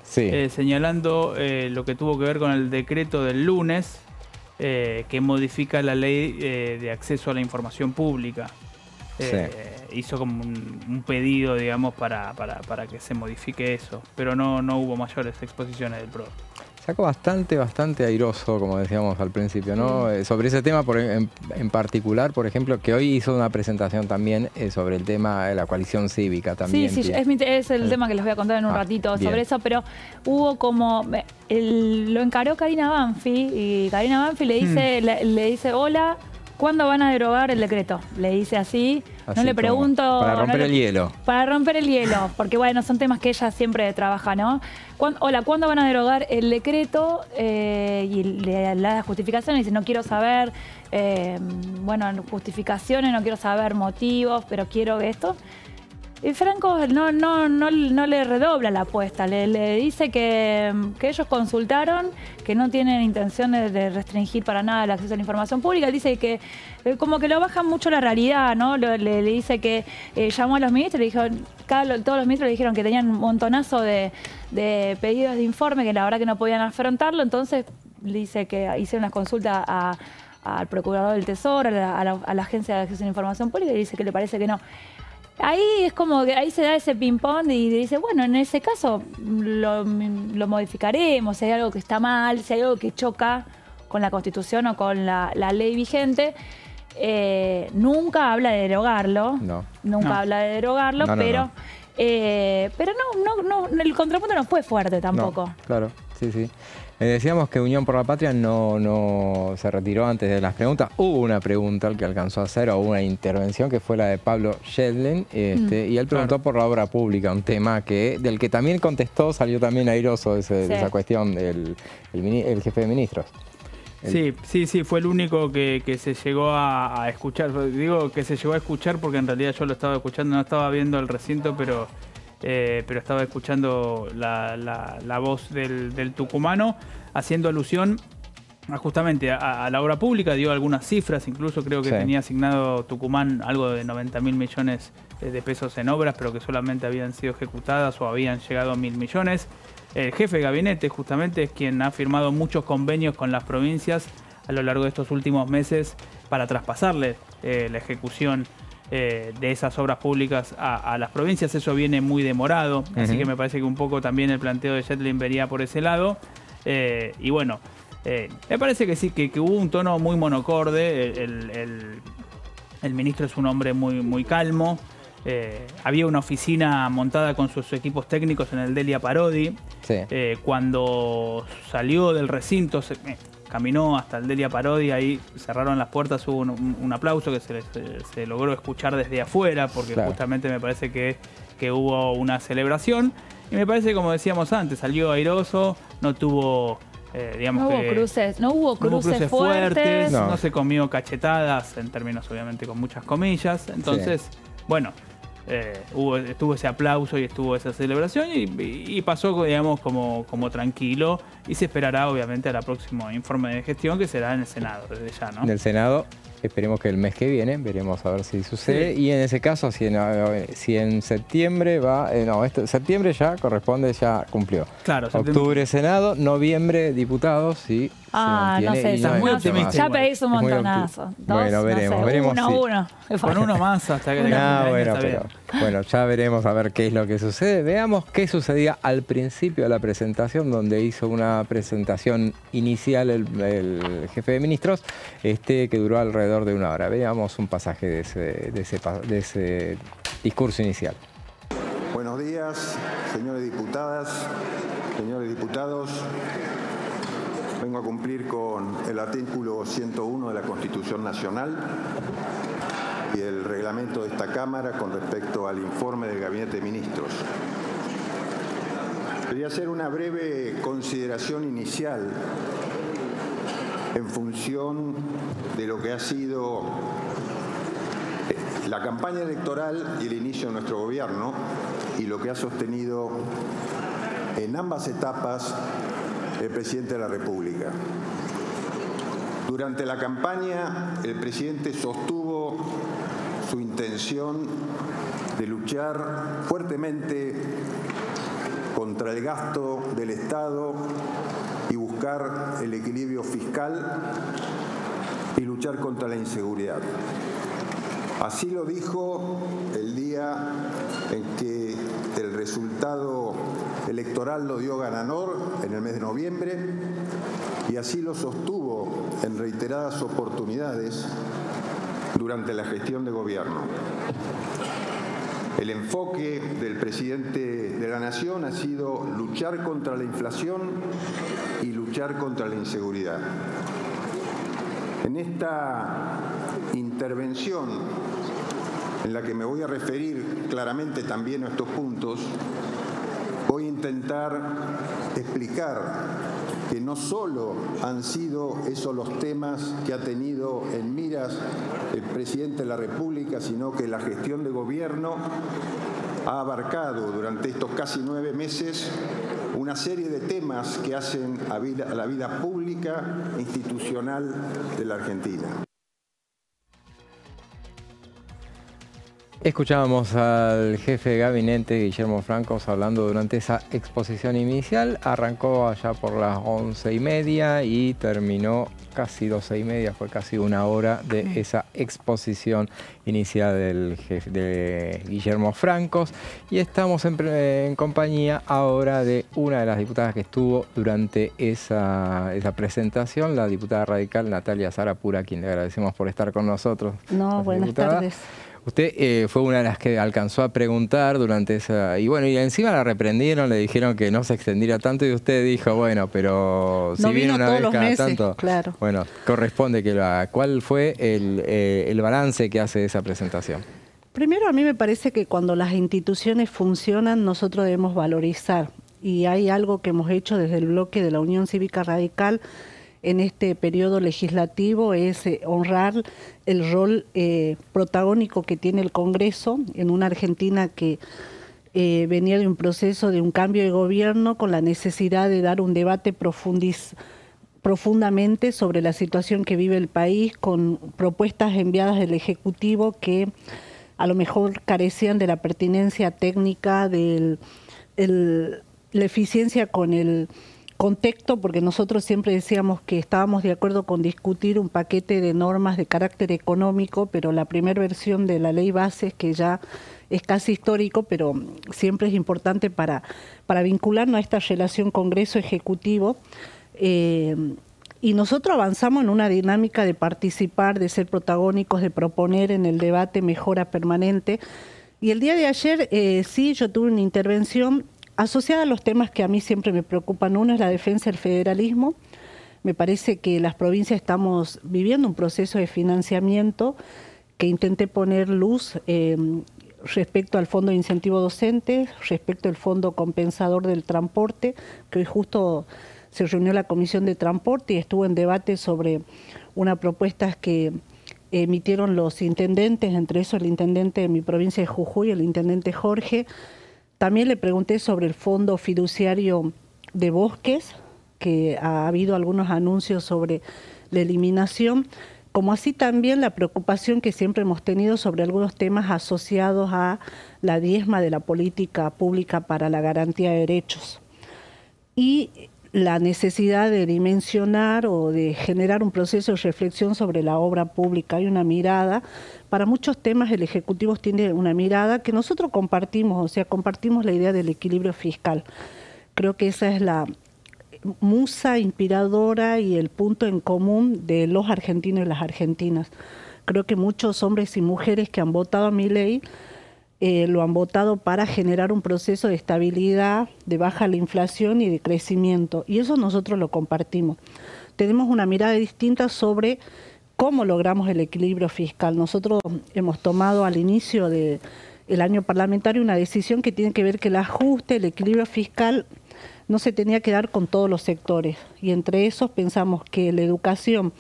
sí. Señalando lo que tuvo que ver con el decreto del lunes, que modifica la ley de acceso a la información pública. Hizo como un pedido, digamos, para que se modifique eso, pero no hubo mayores exposiciones del PRO. Sacó bastante airoso, como decíamos al principio, ¿no? Sobre ese tema en particular, por ejemplo, que hoy hizo una presentación también sobre el tema de la coalición cívica también. Sí, es el tema que les voy a contar en un ratito sobre eso, pero hubo como... lo encaró Karina Banfi y Karina Banfi le dice, hola, ¿cuándo van a derogar el decreto? Le dice así no le pregunto... Para romper el hielo. Para romper el hielo, porque son temas que ella siempre trabaja, ¿no? Hola, ¿cuándo van a derogar el decreto? Y le da justificaciones, dice, no quiero saber, justificaciones, no quiero saber motivos, pero quiero esto. Y Franco no le redobla la apuesta, le dice que ellos consultaron, que no tienen intención de restringir para nada el acceso a la información pública. Él dice que como que lo baja mucho la realidad, ¿no? Le dice que llamó a los ministros, le dijeron, todos los ministros le dijeron que tenían un montonazo de pedidos de informe, que la verdad que no podían afrontarlo, entonces le dice que hice una consulta al Procurador del Tesoro, a la Agencia de Acceso a la Información Pública, y dice que le parece que no. Ahí es como que ahí se da ese ping-pong y dice, en ese caso lo modificaremos, si hay algo que está mal, si hay algo que choca con la Constitución o con la ley vigente. Nunca habla de derogarlo, habla de derogarlo, pero el contrapunto no fue fuerte tampoco. Claro, sí. Decíamos que Unión por la Patria no se retiró antes de las preguntas. Hubo una pregunta que alcanzó a hacer, o una intervención, que fue la de Pablo Schedlin, y él preguntó por la obra pública, un tema del que también contestó, salió también airoso de esa cuestión el jefe de ministros. Sí, fue el único que se llegó a escuchar. Digo que se llegó a escuchar porque en realidad yo lo estaba escuchando, no estaba viendo el recinto, pero estaba escuchando la voz del tucumano, haciendo alusión justamente a la obra pública. Dio algunas cifras, incluso creo que tenía asignado Tucumán algo de 90.000 millones de pesos en obras, pero que solamente habían sido ejecutadas o habían llegado a 1.000 millones. El jefe de gabinete justamente es quien ha firmado muchos convenios con las provincias a lo largo de estos últimos meses para traspasarle la ejecución de esas obras públicas a las provincias. Eso viene muy demorado, así que me parece que un poco también el planteo de Schedlin venía por ese lado. Me parece que sí, que hubo un tono muy monocorde. El ministro es un hombre muy calmo. Había una oficina montada con sus equipos técnicos en el Delia Parodi. Cuando salió del recinto, caminó hasta el Delia Parodi, ahí cerraron las puertas, hubo un aplauso que se logró escuchar desde afuera, porque justamente me parece que hubo una celebración. Y me parece, como decíamos antes, salió airoso, no tuvo... no hubo cruces fuertes. No se comió cachetadas, en términos obviamente con muchas comillas. Entonces, estuvo ese aplauso y estuvo esa celebración y pasó, digamos, como tranquilo, y se esperará obviamente a la próxima informe de gestión, que será en el Senado desde ya, ¿no? En el Senado, esperemos que el mes que viene, veremos a ver si sucede. Y en ese caso, si en septiembre septiembre ya corresponde, ya cumplió. Claro, octubre Senado, noviembre diputados y... no sé, eso es muy optimista. Ya pedís un montonazo. Veremos. Uno. Con uno más hasta que ya veremos a ver qué es lo que sucede. Veamos qué sucedía al principio de la presentación, donde hizo una presentación inicial el jefe de ministros, que duró alrededor de 1 hora. Veamos un pasaje de ese discurso inicial. Buenos días, señores diputadas, señores diputados. Vengo pongo a cumplir con el artículo 101 de la Constitución Nacional y el reglamento de esta Cámara con respecto al informe del Gabinete de Ministros. Quería hacer una breve consideración inicial en función de lo que ha sido la campaña electoral y el inicio de nuestro gobierno y lo que ha sostenido en ambas etapas el presidente de la República. Durante la campaña, el presidente sostuvo su intención de luchar fuertemente contra el gasto del Estado y buscar el equilibrio fiscal y luchar contra la inseguridad. Así lo dijo el día en que el resultado electoral lo dio ganador en el mes de noviembre y así lo sostuvo en reiteradas oportunidades durante la gestión de gobierno. El enfoque del presidente de la Nación ha sido luchar contra la inflación y luchar contra la inseguridad. En esta intervención, en la que me voy a referir claramente también a estos puntos, voy a intentar explicar que no solo han sido esos los temas que ha tenido en miras el presidente de la República, sino que la gestión de gobierno ha abarcado durante estos casi 9 meses una serie de temas que hacen a la vida pública e institucional de la Argentina. Escuchábamos al jefe de gabinete, Guillermo Francos, hablando durante esa exposición inicial. Arrancó allá por las 11:30 y terminó casi 12:30, fue casi una hora de esa exposición inicial del jefe de Guillermo Francos. Y estamos en compañía ahora de una de las diputadas que estuvo durante esa presentación, la diputada radical Natalia Sarapura, a quien le agradecemos por estar con nosotros. No, buenas tardes. Usted fue una de las que alcanzó a preguntar durante esa... Y bueno, y encima la reprendieron, le dijeron que no se extendiera tanto y usted dijo, bueno, pero si viene una vez cada tanto... Claro. Bueno, corresponde que lo haga. ¿Cuál fue el balance que hace de esa presentación? Primero, a mí me parece que cuando las instituciones funcionan, nosotros debemos valorizar. Y hay algo que hemos hecho desde el bloque de la Unión Cívica Radical en este periodo legislativo, es honrar el rol protagónico que tiene el Congreso en una Argentina que venía de un proceso de un cambio de gobierno con la necesidad de dar un debate profundamente sobre la situación que vive el país, con propuestas enviadas del Ejecutivo que a lo mejor carecían de la pertinencia técnica, de la eficiencia con el contexto, porque nosotros siempre decíamos que estábamos de acuerdo con discutir un paquete de normas de carácter económico, pero la primera versión de la ley base, que ya es casi histórico, pero siempre es importante para vincularnos a esta relación Congreso-Ejecutivo. Y nosotros avanzamos en una dinámica de participar, de ser protagónicos, de proponer en el debate mejora permanente. Y el día de ayer, sí, yo tuve una intervención asociada a los temas que a mí siempre me preocupan. Uno es la defensa del federalismo. Me parece que las provincias estamos viviendo un proceso de financiamiento que intenté poner luz respecto al Fondo de Incentivo Docente, respecto al Fondo Compensador del Transporte, que hoy justo se reunió la Comisión de Transporte y estuvo en debate sobre una propuesta que emitieron los intendentes, entre esos el intendente de mi provincia de Jujuy, el intendente Jorge. También le pregunté sobre el Fondo Fiduciario de Bosques, que ha habido algunos anuncios sobre la eliminación, como así también la preocupación que siempre hemos tenido sobre algunos temas asociados a la diezma de la política pública para la garantía de derechos. Y la necesidad de dimensionar o de generar un proceso de reflexión sobre la obra pública. Hay una mirada, para muchos temas el Ejecutivo tiene una mirada que nosotros compartimos, o sea, compartimos la idea del equilibrio fiscal. Creo que esa es la musa inspiradora y el punto en común de los argentinos y las argentinas. Creo que muchos hombres y mujeres que han votado a Milei lo han votado para generar un proceso de estabilidad, de baja la inflación y de crecimiento. Y eso nosotros lo compartimos. tenemos una mirada distinta sobre cómo logramos el equilibrio fiscal. Nosotros hemos tomado al inicio del año parlamentario una decisión que tiene que ver que el ajuste, el equilibrio fiscal no se tenía que dar con todos los sectores. Y entre esos pensamos que la educación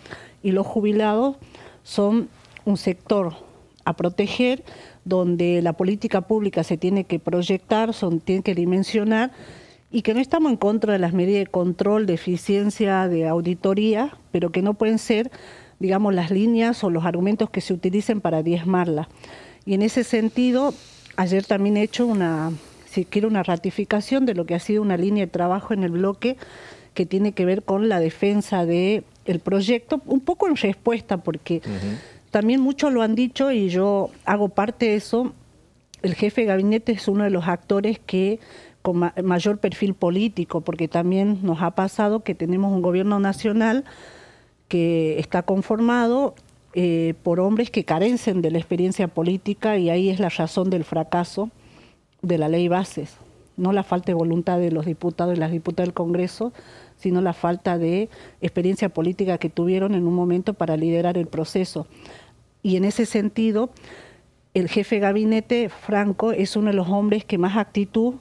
y los jubilados son un sector a proteger, donde la política pública se tiene que proyectar, tiene que dimensionar, y que no estamos en contra de las medidas de control, de eficiencia, de auditoría, pero que no pueden ser, digamos, las líneas o los argumentos que se utilicen para diezmarla. Y en ese sentido, ayer también he hecho una ratificación de lo que ha sido una línea de trabajo en el bloque que tiene que ver con la defensa del proyecto, un poco en respuesta, porque también muchos lo han dicho y yo hago parte de eso. El jefe de gabinete es uno de los actores que con mayor perfil político, porque también nos ha pasado que tenemos un gobierno nacional que está conformado por hombres que carecen de la experiencia política, y ahí es la razón del fracaso de la ley Bases. No la falta de voluntad de los diputados y las diputadas del Congreso, sino la falta de experiencia política que tuvieron en un momento para liderar el proceso. Y en ese sentido, el jefe de gabinete, Franco, es uno de los hombres que más actitud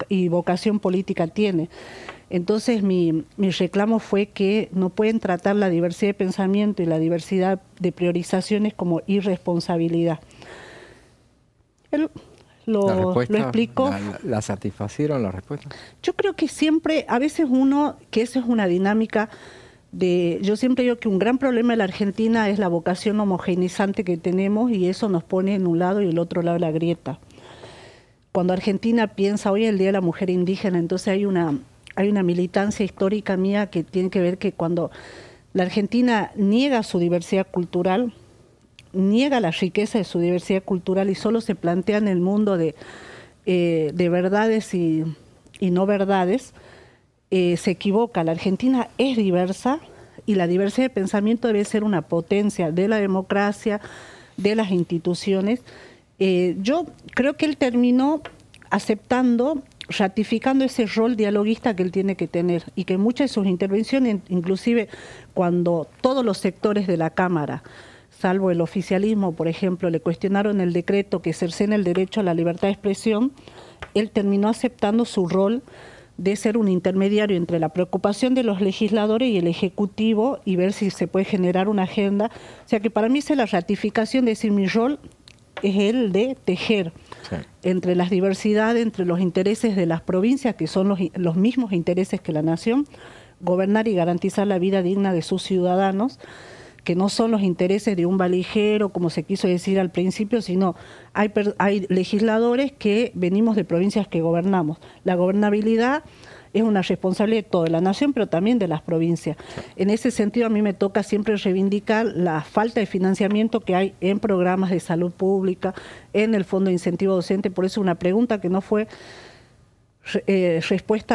y vocación política tiene. Entonces mi reclamo fue que no pueden tratar la diversidad de pensamiento y la diversidad de priorizaciones como irresponsabilidad. Lo explico. ¿La satisfacieron la respuesta? Yo creo que siempre, a veces que eso es una dinámica yo siempre digo que un gran problema de la Argentina es la vocación homogeneizante que tenemos, y eso nos pone en un lado y el otro lado de la grieta. Cuando Argentina piensa, hoy es el Día de la Mujer Indígena, entonces hay una militancia histórica mía que tiene que ver que cuando la Argentina niega su diversidad cultural, niega la riqueza de su diversidad cultural y solo se plantea en el mundo de verdades y no verdades, se equivoca. La Argentina es diversa y la diversidad de pensamiento debe ser una potencia de la democracia, de las instituciones. Yo creo que él terminó aceptando, ratificando ese rol dialoguista que él tiene que tener, y que muchas de sus intervenciones, inclusive cuando todos los sectores de la Cámara, salvo el oficialismo, por ejemplo, le cuestionaron el decreto que cercena el derecho a la libertad de expresión, él terminó aceptando su rol de ser un intermediario entre la preocupación de los legisladores y el Ejecutivo y ver si se puede generar una agenda. O sea que para mí es la ratificación de decir mi rol es el de tejer entre las diversidades, entre los intereses de las provincias, que son los mismos intereses que la nación, gobernar y garantizar la vida digna de sus ciudadanos, que no son los intereses de un valijero, como se quiso decir al principio, sino hay legisladores que venimos de provincias que gobernamos. La gobernabilidad es una responsabilidad de toda la nación, pero también de las provincias. En ese sentido, a mí me toca siempre reivindicar la falta de financiamiento que hay en programas de salud pública, en el Fondo de Incentivo Docente. Por eso una pregunta que no fue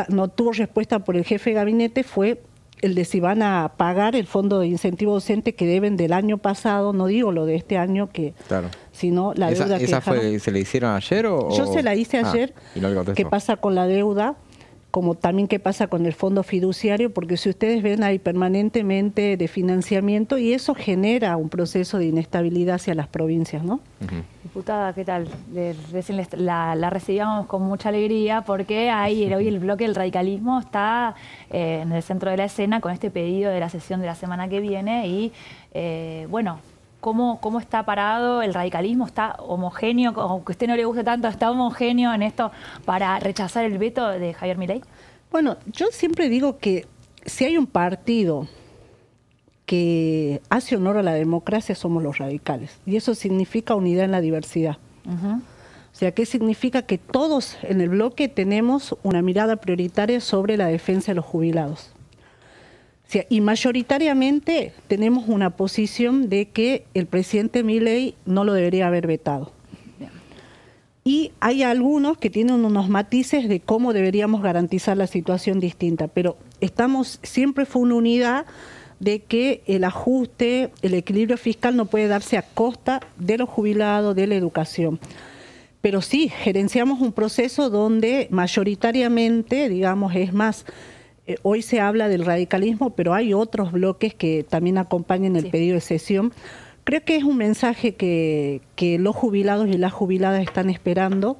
no tuvo respuesta por el jefe de gabinete fue el de si van a pagar el Fondo de Incentivo Docente que deben del año pasado, no digo lo de este año, sino la deuda que dejaron. ¿Se le hicieron ayer o...? Yo se la hice ayer. Y no le contestó. ¿Qué pasa con la deuda? Como también qué pasa con el fondo fiduciario, porque si ustedes ven hay permanentemente de financiamiento y eso genera un proceso de inestabilidad hacia las provincias, ¿no? Diputada, ¿qué tal? Recién la recibíamos con mucha alegría porque hoy el bloque del radicalismo está en el centro de la escena con este pedido de la sesión de la semana que viene y, bueno, ¿cómo está parado el radicalismo? ¿Está homogéneo? Aunque a usted no le guste tanto, ¿está homogéneo en esto para rechazar el veto de Javier Milei? Bueno, yo siempre digo que si hay un partido que hace honor a la democracia, somos los radicales. Y eso significa unidad en la diversidad. O sea, ¿qué significa? Que todos en el bloque tenemos una mirada prioritaria sobre la defensa de los jubilados. O sea, y mayoritariamente tenemos una posición de que el presidente Milei no lo debería haber vetado. Y hay algunos que tienen unos matices de cómo deberíamos garantizar la situación distinta, pero siempre fue una unidad de que el ajuste, el equilibrio fiscal no puede darse a costa de los jubilados, de la educación. Pero sí, gerenciamos un proceso donde mayoritariamente, digamos, es más Hoy se habla del radicalismo, pero hay otros bloques que también acompañan el pedido de sesión. Creo que es un mensaje que los jubilados y las jubiladas están esperando.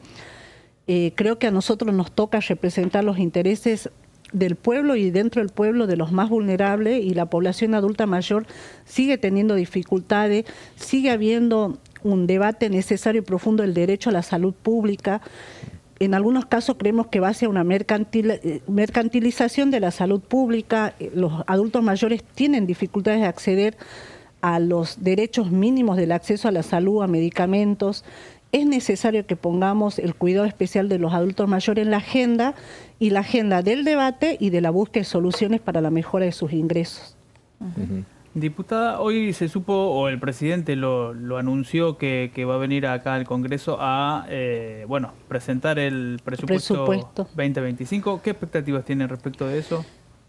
Creo que a nosotros nos toca representar los intereses del pueblo y dentro del pueblo de los más vulnerables, y la población adulta mayor sigue teniendo dificultades, sigue habiendo un debate necesario y profundo del derecho a la salud pública. En algunos casos creemos que va hacia una mercantilización de la salud pública. Los adultos mayores tienen dificultades de acceder a los derechos mínimos del acceso a la salud, a medicamentos. Es necesario que pongamos el cuidado especial de los adultos mayores en la agenda, y la agenda del debate y de la búsqueda de soluciones para la mejora de sus ingresos. Diputada, hoy se supo, o el presidente lo anunció, que va a venir acá al Congreso a presentar el presupuesto 2025. ¿Qué expectativas tiene respecto de eso?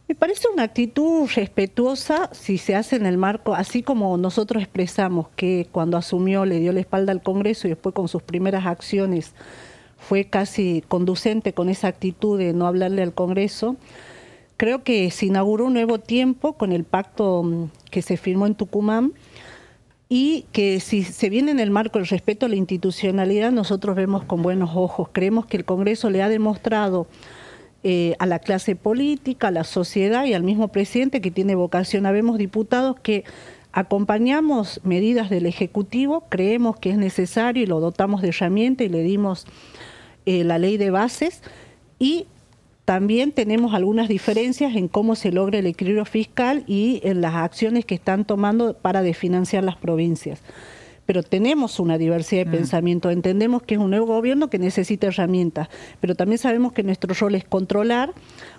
Me parece una actitud respetuosa si se hace en el marco, así como nosotros expresamos que cuando asumió le dio la espalda al Congreso y después con sus primeras acciones fue casi conducente con esa actitud de no hablarle al Congreso. Creo que se inauguró un nuevo tiempo con el pacto que se firmó en Tucumán, y que si se viene en el marco del respeto a la institucionalidad, nosotros vemos con buenos ojos. Creemos que el Congreso le ha demostrado a la clase política, a la sociedad y al mismo presidente que tiene vocación. Habemos diputados que acompañamos medidas del Ejecutivo, creemos que es necesario y lo dotamos de herramientas y le dimos la ley de bases, y también tenemos algunas diferencias en cómo se logra el equilibrio fiscal y en las acciones que están tomando para desfinanciar las provincias. Pero tenemos una diversidad de pensamiento, entendemos que es un nuevo gobierno que necesita herramientas, pero también sabemos que nuestro rol es controlar.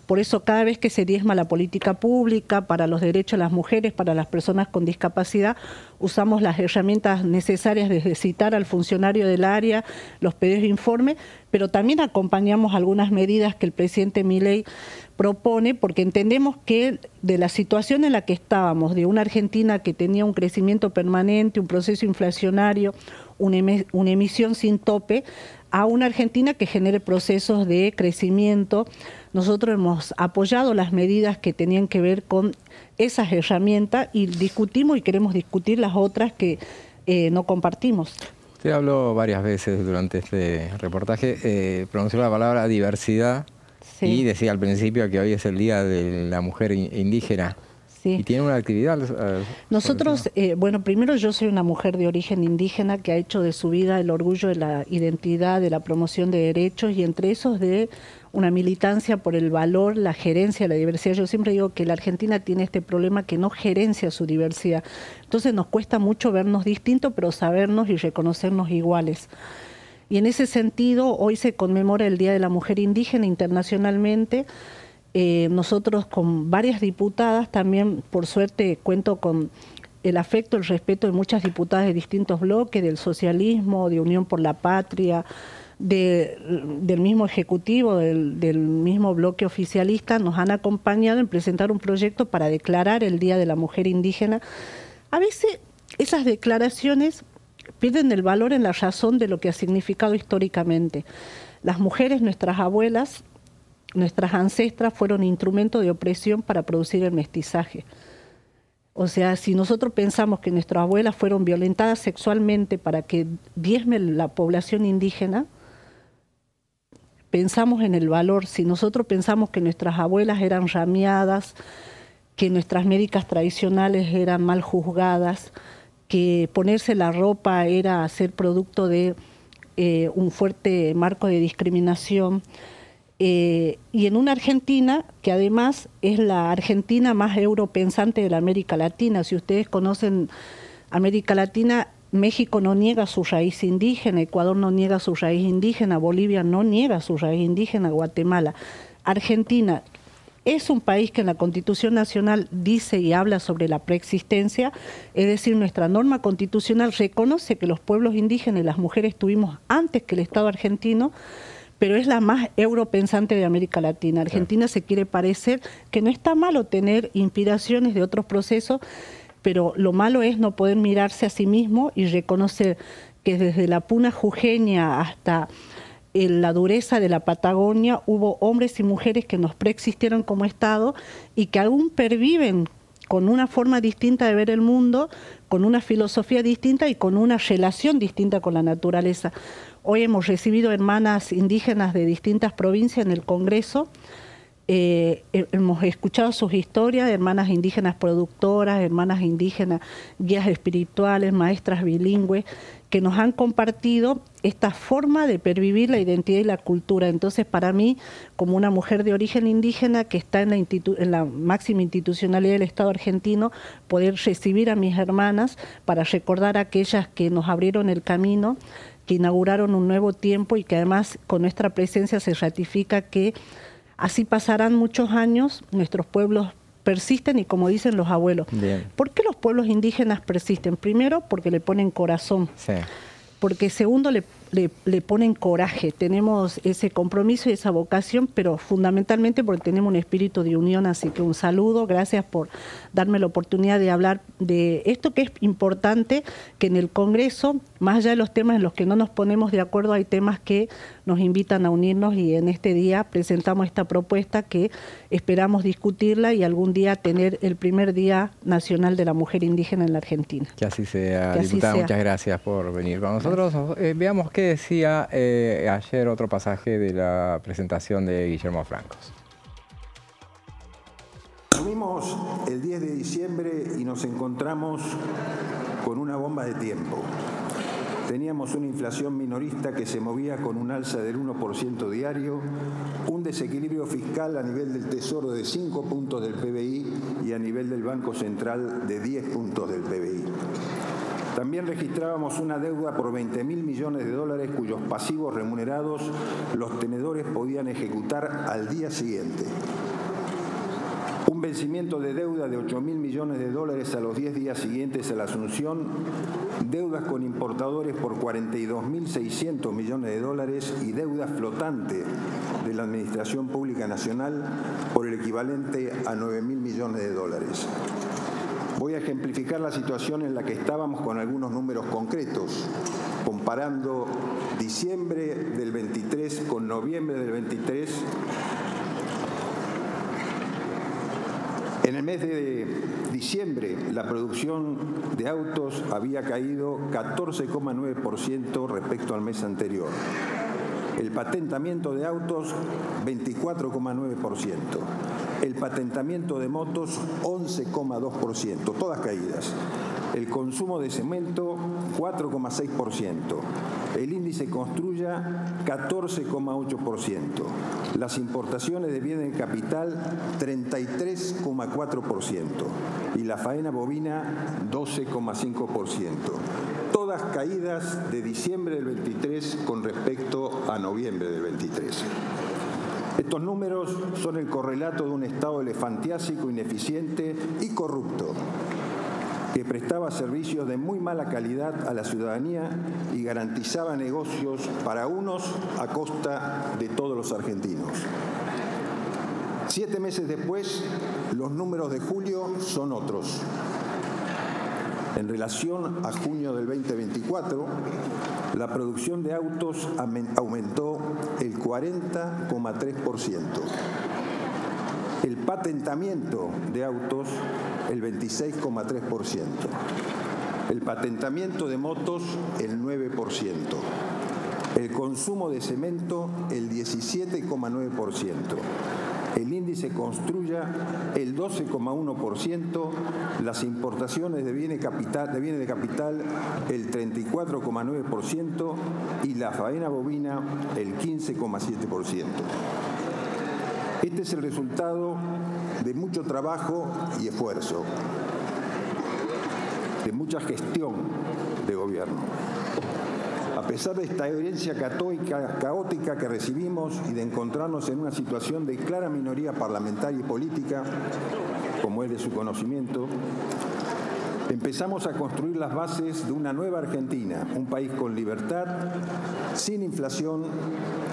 Por eso cada vez que se diezma la política pública para los derechos de las mujeres, para las personas con discapacidad, usamos las herramientas necesarias desde citar al funcionario del área, los pedidos de informe, pero también acompañamos algunas medidas que el presidente Milei propone, porque entendemos que de la situación en la que estábamos, de una Argentina que tenía un crecimiento permanente, un proceso inflacionario, una emisión sin tope, a una Argentina que genere procesos de crecimiento. Nosotros hemos apoyado las medidas que tenían que ver con esas herramientas y discutimos y queremos discutir las otras que no compartimos. Usted habló varias veces durante este reportaje, pronunció la palabra diversidad, sí, y decía al principio que hoy es el Día de la Mujer Indígena. Sí. ¿Y tiene una actividad? Nosotros, primero yo soy una mujer de origen indígena que ha hecho de su vida el orgullo de la identidad, de la promoción de derechos, y entre esos de una militancia por el valor, la gerencia, la diversidad. Yo siempre digo que la Argentina tiene este problema que no gerencia su diversidad. Entonces nos cuesta mucho vernos distintos, pero sabernos y reconocernos iguales. Y en ese sentido, hoy se conmemora el Día de la Mujer Indígena internacionalmente. Nosotros con varias diputadas, también por suerte cuento con el afecto, el respeto de muchas diputadas de distintos bloques, del socialismo, de Unión por la Patria, del mismo Ejecutivo, del mismo bloque oficialista, nos han acompañado en presentar un proyecto para declarar el Día de la Mujer Indígena. A veces esas declaraciones pierden el valor en la razón de lo que ha significado históricamente. Las mujeres, nuestras abuelas, nuestras ancestras fueron instrumento de opresión para producir el mestizaje. O sea, si nosotros pensamos que nuestras abuelas fueron violentadas sexualmente para que diezme la población indígena, pensamos en el valor. Si nosotros pensamos que nuestras abuelas eran rameadas, que nuestras médicas tradicionales eran mal juzgadas, que ponerse la ropa era ser producto de un fuerte marco de discriminación, y en una Argentina que además es la Argentina más europensante de la América Latina. Si ustedes conocen América Latina, México no niega su raíz indígena, Ecuador no niega su raíz indígena, Bolivia no niega su raíz indígena, Guatemala. Argentina es un país que en la Constitución Nacional dice y habla sobre la preexistencia, es decir, nuestra norma constitucional reconoce que los pueblos indígenas y las mujeres estuvimos antes que el Estado argentino, pero es la más europensante de América Latina. Argentina se quiere parecer, que no está malo tener inspiraciones de otros procesos, pero lo malo es no poder mirarse a sí mismo y reconocer que desde la puna jujeña hasta la dureza de la Patagonia, hubo hombres y mujeres que nos preexistieron como Estado y que aún perviven con una forma distinta de ver el mundo, con una filosofía distinta y con una relación distinta con la naturaleza. Hoy hemos recibido hermanas indígenas de distintas provincias en el Congreso. Hemos escuchado sus historias, hermanas indígenas productoras, hermanas indígenas guías espirituales, maestras bilingües, que nos han compartido esta forma de pervivir la identidad y la cultura. Entonces, para mí, como una mujer de origen indígena que está en la máxima institucionalidad del Estado argentino, poder recibir a mis hermanas para recordar a aquellas que nos abrieron el camino, que inauguraron un nuevo tiempo y que además con nuestra presencia se ratifica que así pasarán muchos años, nuestros pueblos persisten y como dicen los abuelos. Bien. ¿Por qué los pueblos indígenas persisten? Primero, porque le ponen corazón. Sí. Porque segundo, le ponen coraje. Tenemos ese compromiso y esa vocación, pero fundamentalmente porque tenemos un espíritu de unión. Así que un saludo, gracias por darme la oportunidad de hablar de esto que es importante, que en el Congreso, más allá de los temas en los que no nos ponemos de acuerdo, hay temas que nos invitan a unirnos y en este día presentamos esta propuesta que esperamos discutirla y algún día tener el primer Día Nacional de la Mujer Indígena en la Argentina. Que así sea, Que así diputada, sea. muchas gracias por venir con nosotros. Veamos qué decía ayer otro pasaje de la presentación de Guillermo Francos. Asumimos el 10 de diciembre y nos encontramos con una bomba de tiempo. Teníamos una inflación minorista que se movía con un alza del 1% diario, un desequilibrio fiscal a nivel del Tesoro de 5 puntos del PBI y a nivel del Banco Central de 10 puntos del PBI. También registrábamos una deuda por 20.000 millones de dólares cuyos pasivos remunerados los tenedores podían ejecutar al día siguiente. Un vencimiento de deuda de 8.000 millones de dólares a los 10 días siguientes a la asunción, deudas con importadores por 42.600 millones de dólares y deuda flotante de la Administración Pública Nacional por el equivalente a 9.000 millones de dólares. Voy a ejemplificar la situación en la que estábamos con algunos números concretos, comparando diciembre del 23 con noviembre del 23. En el mes de diciembre, la producción de autos había caído 14,9% respecto al mes anterior. El patentamiento de autos, 24,9%. El patentamiento de motos, 11,2%, todas caídas. El consumo de cemento, 4,6%. El índice Construya, 14,8%. Las importaciones de bienes de capital, 33,4%. Y la faena bovina, 12,5%. Todas caídas de diciembre del 23 con respecto a noviembre del 23. Estos números son el correlato de un Estado elefantiásico, ineficiente y corrupto, que prestaba servicios de muy mala calidad a la ciudadanía y garantizaba negocios para unos a costa de todos los argentinos. 7 meses después, los números de julio son otros. En relación a junio del 2024, la producción de autos aumentó el 40,3%. El patentamiento de autos, el 26,3%. El patentamiento de motos, el 9%. El consumo de cemento, el 17,9%. El índice Construya, el 12,1%, las importaciones de bienes de capital, el 34,9% y la faena bovina, el 15,7%. Este es el resultado de mucho trabajo y esfuerzo, de mucha gestión de gobierno. A pesar de esta herencia caótica que recibimos y de encontrarnos en una situación de clara minoría parlamentaria y política, como es de su conocimiento, empezamos a construir las bases de una nueva Argentina, un país con libertad, sin inflación,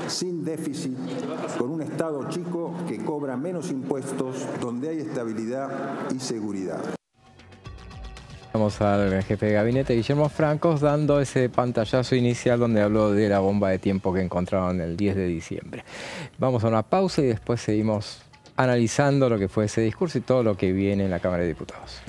sin déficit, con un Estado chico que cobra menos impuestos, donde hay estabilidad y seguridad. Vamos al jefe de gabinete, Guillermo Francos, dando ese pantallazo inicial donde habló de la bomba de tiempo que encontraron el 10 de diciembre. Vamos a una pausa y después seguimos analizando lo que fue ese discurso y todo lo que viene en la Cámara de Diputados.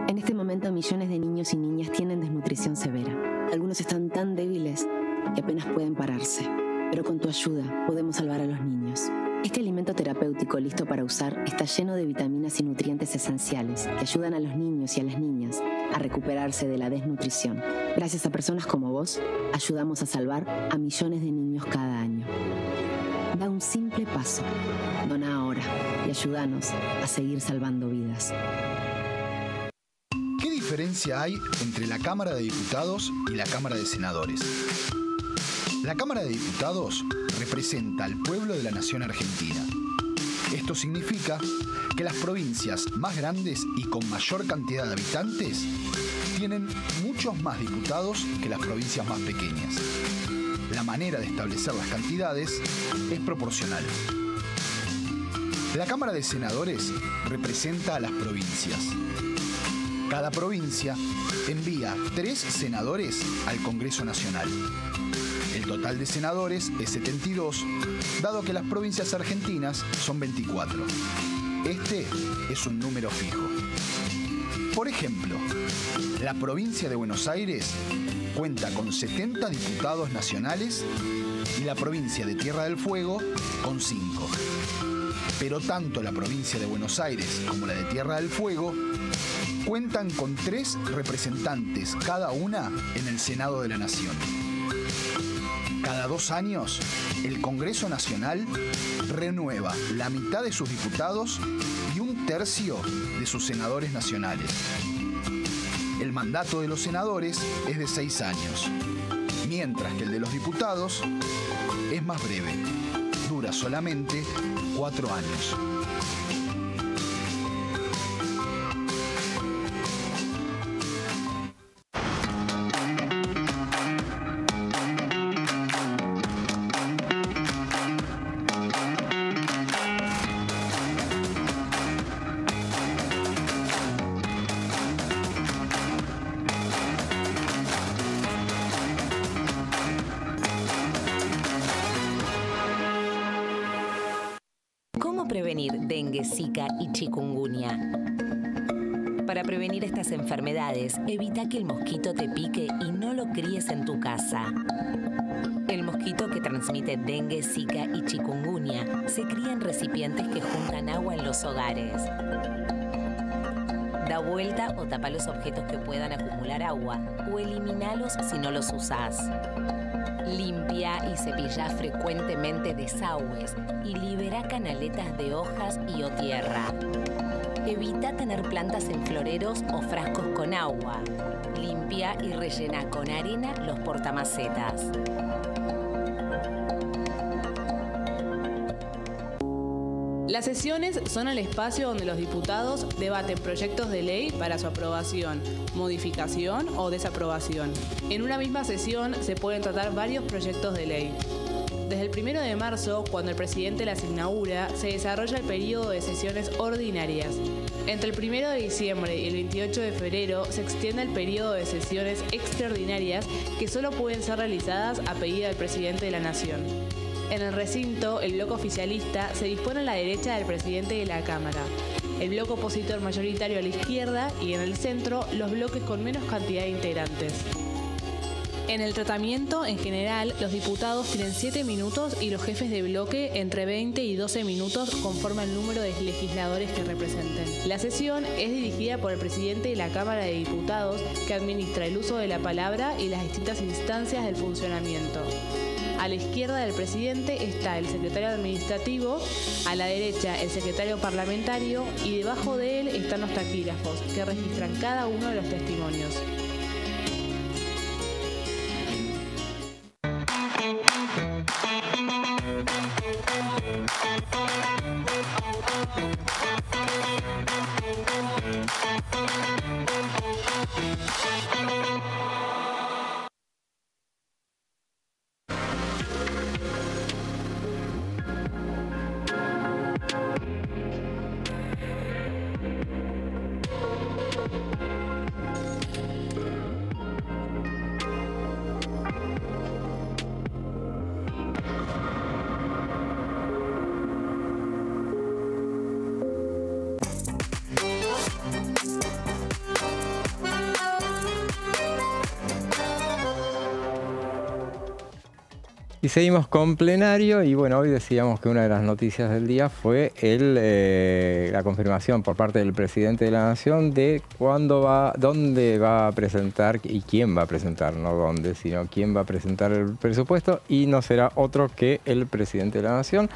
En este momento, millones de niños y niñas tienen desnutrición severa. Algunos están tan débiles que apenas pueden pararse. Pero con tu ayuda podemos salvar a los niños. Este alimento terapéutico listo para usar está lleno de vitaminas y nutrientes esenciales que ayudan a los niños y a las niñas a recuperarse de la desnutrición. Gracias a personas como vos, ayudamos a salvar a millones de niños cada año. Da un simple paso. Dona ahora y ayúdanos a seguir salvando vidas. ¿Qué diferencia hay entre la Cámara de Diputados y la Cámara de Senadores? La Cámara de Diputados representa al pueblo de la nación argentina. Esto significa que las provincias más grandes y con mayor cantidad de habitantes tienen muchos más diputados que las provincias más pequeñas. La manera de establecer las cantidades es proporcional. La Cámara de Senadores representa a las provincias. Cada provincia envía 3 senadores al Congreso Nacional. El total de senadores es 72, dado que las provincias argentinas son 24. Este es un número fijo. Por ejemplo, la provincia de Buenos Aires cuenta con 70 diputados nacionales y la provincia de Tierra del Fuego con 5. Pero tanto la provincia de Buenos Aires como la de Tierra del Fuego cuentan con 3 representantes cada una en el Senado de la Nación. Cada 2 años, el Congreso Nacional renueva la mitad de sus diputados y 1/3 de sus senadores nacionales. El mandato de los senadores es de 6 años, mientras que el de los diputados es más breve, dura solamente 4 años. ¿Cómo prevenir dengue, zika y chikungunya? Para prevenir estas enfermedades, evita que el mosquito te pique y no lo críes en tu casa. El mosquito que transmite dengue, zika y chikungunya se cría en recipientes que juntan agua en los hogares. Da vuelta o tapa los objetos que puedan acumular agua o eliminalos si no los usás. Limpia y cepilla frecuentemente desagües y libera canaletas de hojas y o tierra. Evita tener plantas en floreros o frascos con agua. Limpia y rellena con arena los portamacetas. Las sesiones son el espacio donde los diputados debaten proyectos de ley para su aprobación, modificación o desaprobación. En una misma sesión se pueden tratar varios proyectos de ley. Desde el 1 de marzo, cuando el presidente las inaugura, se desarrolla el periodo de sesiones ordinarias. Entre el 1 de diciembre y el 28 de febrero se extiende el periodo de sesiones extraordinarias que solo pueden ser realizadas a pedido del presidente de la Nación. En el recinto, el bloque oficialista se dispone a la derecha del presidente de la Cámara, el bloque opositor mayoritario a la izquierda y en el centro los bloques con menos cantidad de integrantes. En el tratamiento, en general, los diputados tienen 7 minutos y los jefes de bloque entre 20 y 12 minutos conforme al número de legisladores que representen. La sesión es dirigida por el presidente de la Cámara de Diputados, que administra el uso de la palabra y las distintas instancias del funcionamiento. A la izquierda del presidente está el secretario administrativo, a la derecha el secretario parlamentario y debajo de él están los taquígrafos, que registran cada uno de los testimonios. Y seguimos con plenario y bueno, hoy decíamos que una de las noticias del día fue la confirmación por parte del presidente de la Nación de dónde va a presentar y quién va a presentar, no dónde, sino quién va a presentar el presupuesto, y no será otro que el presidente de la Nación,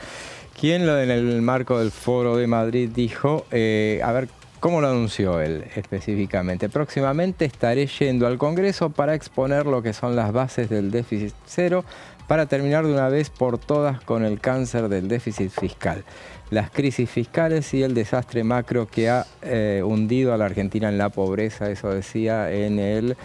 quien en el marco del Foro de Madrid dijo, a ver, ¿cómo lo anunció él específicamente? Próximamente estaré yendo al Congreso para exponer lo que son las bases del déficit cero, para terminar de una vez por todas con el cáncer del déficit fiscal, las crisis fiscales y el desastre macro que ha hundido a la Argentina en la pobreza. Eso decía en el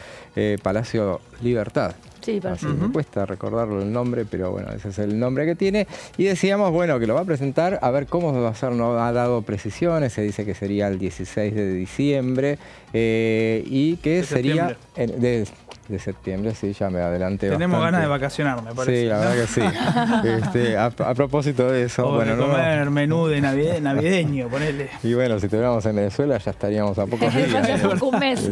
Palacio Libertad. Sí, así me cuesta recordarlo el nombre, pero bueno, ese es el nombre que tiene. Y decíamos, bueno, que lo va a presentar, a ver cómo va a ser, no ha dado precisiones, se dice que sería el 16 de diciembre y que sería de septiembre, sí, ya me adelanté Tenemos bastante. ganas de vacacionar, me parece. Sí, la verdad que sí. A propósito de eso... O de comer menú de navideño, ponele. Y bueno, si estuviéramos en Venezuela ya estaríamos a pocos días. Ya por un mes.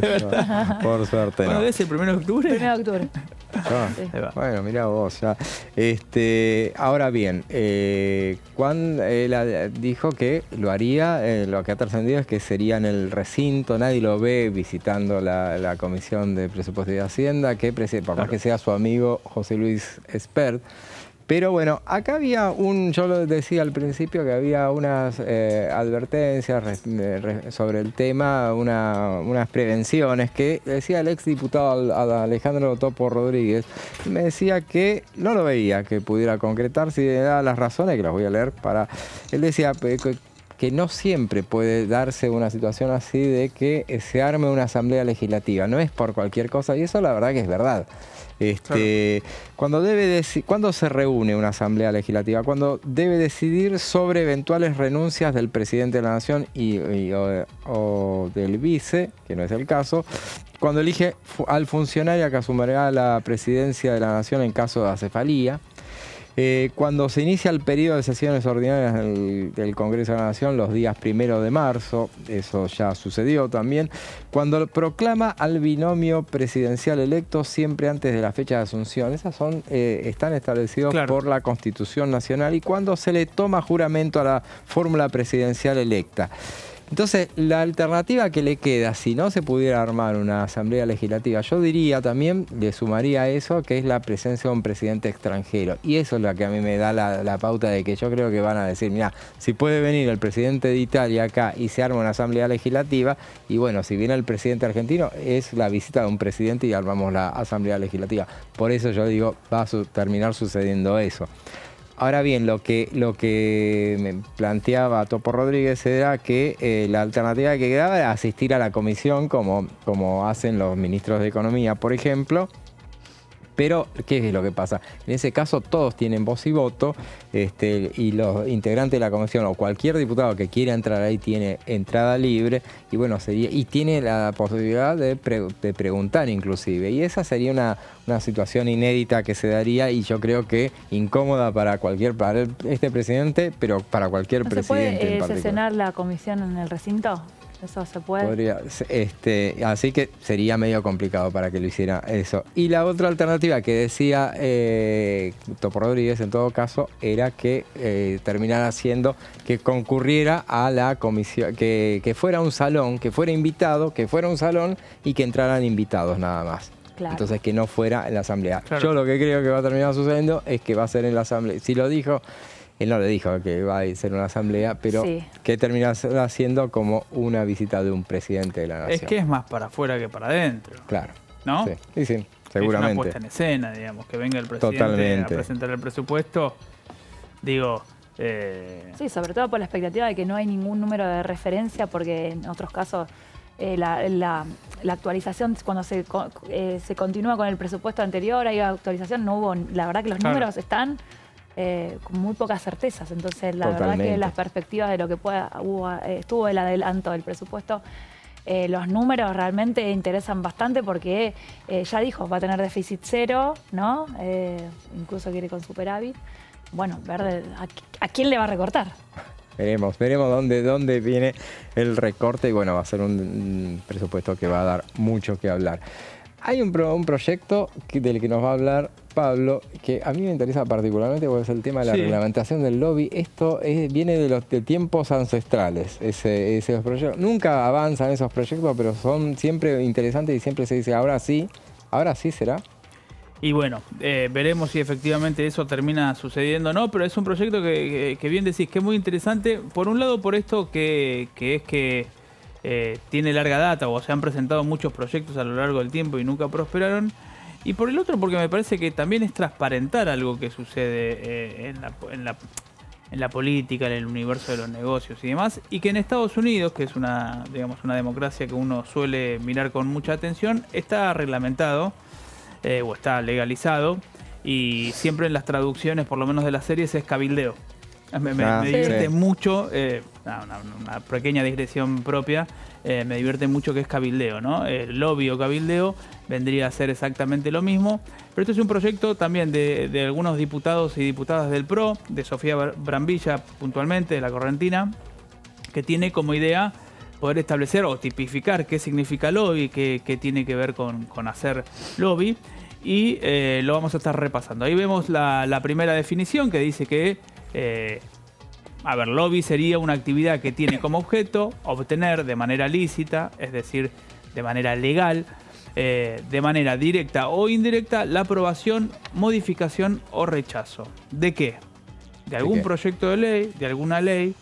Por suerte no. ¿Es el 1 de octubre? 1 de octubre. Sí. Bueno, mirá vos ya. Ahora bien, Juan dijo que lo haría, lo que ha trascendido es que sería en el recinto, nadie lo ve visitando la Comisión de Presupuesto y Hacienda, que por más que sea su amigo José Luis Espert. Pero bueno, acá había yo lo decía al principio que había unas advertencias sobre el tema, unas prevenciones que decía el exdiputado Alejandro Topo Rodríguez. Me decía que no lo veía que pudiera concretar, si da las razones, que las voy a leer Él decía que no siempre puede darse una situación así de que se arme una asamblea legislativa. No es por cualquier cosa, y eso la verdad que es verdad. Claro. Cuando se reúne una asamblea legislativa, cuando debe decidir sobre eventuales renuncias del presidente de la Nación o del vice, que no es el caso, cuando elige al funcionario que asumirá la presidencia de la Nación en caso de acefalía, cuando se inicia el periodo de sesiones ordinarias del Congreso de la Nación los días 1 de marzo, eso ya sucedió también, cuando proclama al binomio presidencial electo siempre antes de la fecha de asunción, esas están establecidos por la Constitución Nacional, y cuando se le toma juramento a la fórmula presidencial electa. Entonces, la alternativa que le queda, si no se pudiera armar una asamblea legislativa, yo diría también, le sumaría a eso, que es la presencia de un presidente extranjero. Y eso es lo que a mí me da la pauta de que yo creo que van a decir, mira, si puede venir el presidente de Italia acá y se arma una asamblea legislativa, y bueno, si viene el presidente argentino, es la visita de un presidente y armamos la asamblea legislativa. Por eso yo digo, va a terminar sucediendo eso. Ahora bien, lo que me planteaba Topo Rodríguez era que la alternativa que quedaba era asistir a la comisión como hacen los ministros de Economía, por ejemplo. Pero, ¿qué es lo que pasa? En ese caso todos tienen voz y voto, y los integrantes de la comisión o cualquier diputado que quiera entrar ahí tiene entrada libre, y bueno, y tiene la posibilidad de preguntar inclusive. Y esa sería una situación inédita que se daría, y yo creo que incómoda para este presidente, pero para cualquier presidente en particular. ¿Se puede sesionar la comisión en el recinto? Eso se puede. Así que sería medio complicado para que lo hiciera eso. Y la otra alternativa que decía Topo Rodríguez, en todo caso, era que terminara siendo que concurriera a la comisión, que fuera un salón, que fuera invitado, que fuera un salón y que entraran invitados nada más. Claro. Entonces que no fuera en la asamblea. Claro. Yo lo que creo que va a terminar sucediendo es que va a ser en la asamblea. Si lo dijo... Él no le dijo que va a ser una asamblea, pero que termina haciendo como una visita de un presidente de la nación. Es que es más para afuera que para adentro. Claro. ¿No? Sí, seguramente. Es una puesta en escena, digamos, que venga el presidente a presentar el presupuesto. Digo... Sí, sobre todo por la expectativa de que no hay ningún número de referencia, porque en otros casos la actualización, cuando se continúa con el presupuesto anterior, hay actualización, no hubo... La verdad que los números están... con muy pocas certezas, entonces la verdad que las perspectivas de lo que estuvo el adelanto del presupuesto, los números realmente interesan bastante porque ya dijo, va a tener déficit cero, ¿no? Incluso quiere con superávit. Bueno, ver a quién le va a recortar. Veremos dónde viene el recorte y bueno, va a ser un presupuesto que va a dar mucho que hablar. Hay un proyecto del que nos va a hablar Pablo, que a mí me interesa particularmente porque es el tema de la reglamentación del lobby. Esto viene de tiempos ancestrales, esos proyectos. Nunca avanzan esos proyectos, pero son siempre interesantes y siempre se dice, ahora sí será. Y bueno, veremos si efectivamente eso termina sucediendo o no, pero es un proyecto que bien decís, que es muy interesante. Por un lado, por esto que tiene larga data, o se han presentado muchos proyectos a lo largo del tiempo y nunca prosperaron. Y por el otro, porque me parece que también es transparentar algo que sucede en la política, en el universo de los negocios y demás, y que en Estados Unidos, que es una democracia que uno suele mirar con mucha atención, está reglamentado o está legalizado, y siempre en las traducciones, por lo menos de las series, es cabildeo. Me divierte mucho, una pequeña digresión propia, me divierte mucho que es cabildeo, ¿no? El lobby o cabildeo vendría a ser exactamente lo mismo, pero este es un proyecto también de algunos diputados y diputadas del PRO, de Sofía Brambilla puntualmente, de la Correntina, que tiene como idea poder establecer o tipificar qué significa lobby, qué tiene que ver con hacer lobby, y lo vamos a estar repasando. Ahí vemos la primera definición que dice que lobby sería una actividad que tiene como objeto obtener de manera lícita, es decir, de manera legal, de manera directa o indirecta, la aprobación, modificación o rechazo. ¿De qué? De algún proyecto de ley, de alguna ley,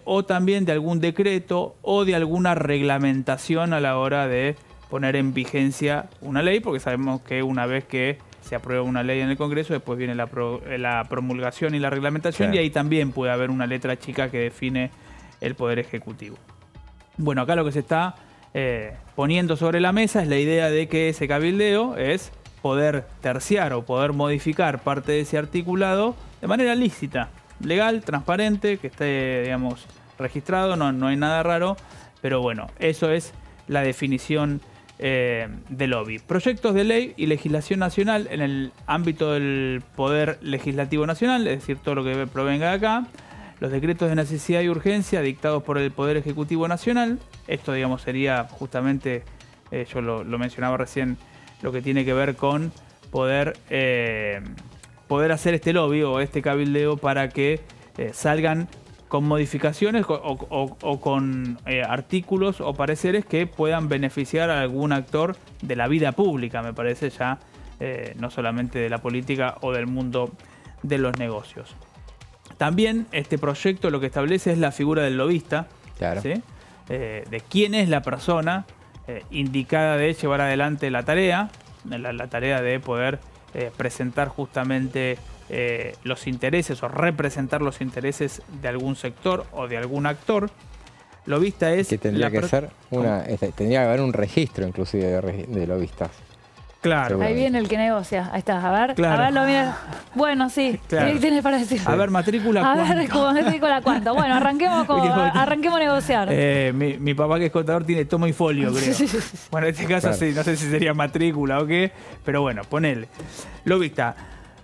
o también de algún decreto o de alguna reglamentación a la hora de poner en vigencia una ley, porque sabemos que una vez que se aprueba una ley en el Congreso, después viene la promulgación y la reglamentación, y ahí también puede haber una letra chica que define el Poder Ejecutivo. Bueno, acá lo que se está poniendo sobre la mesa es la idea de que ese cabildeo es poder terciar o poder modificar parte de ese articulado de manera lícita, legal, transparente, que esté, digamos, registrado, no hay nada raro, pero bueno, eso es la definición de lobby. Proyectos de ley y legislación nacional en el ámbito del Poder Legislativo Nacional, es decir, todo lo que provenga de acá. Los decretos de necesidad y urgencia dictados por el Poder Ejecutivo Nacional. Esto, digamos, sería justamente, yo lo mencionaba recién, lo que tiene que ver con poder hacer este lobby o este cabildeo para que salgan con modificaciones o con artículos o pareceres que puedan beneficiar a algún actor de la vida pública, me parece, ya no solamente de la política o del mundo de los negocios. También este proyecto lo que establece es la figura del lobista, claro, ¿sí? De quién es la persona indicada de llevar adelante la tarea, la tarea de poder presentar justamente los intereses o representar los intereses de algún sector o de algún actor. Lobista es... Que tendría que ser tendría que haber un registro inclusive de lobistas. Claro. Ahí viene el que negocia. Ahí está. A ver, claro. A ver, lo mira. Bueno, sí. Claro. ¿Qué tienes para decir? A ver, matrícula ¿cuánto? A ver, ¿cómo matrícula cuánto? Bueno, arranquemos a negociar. Mi papá, que es contador, tiene tomo y folio, creo. Sí. Bueno, en este caso claro, sí, no sé si sería matrícula o qué, pero bueno, ponele. Lobista.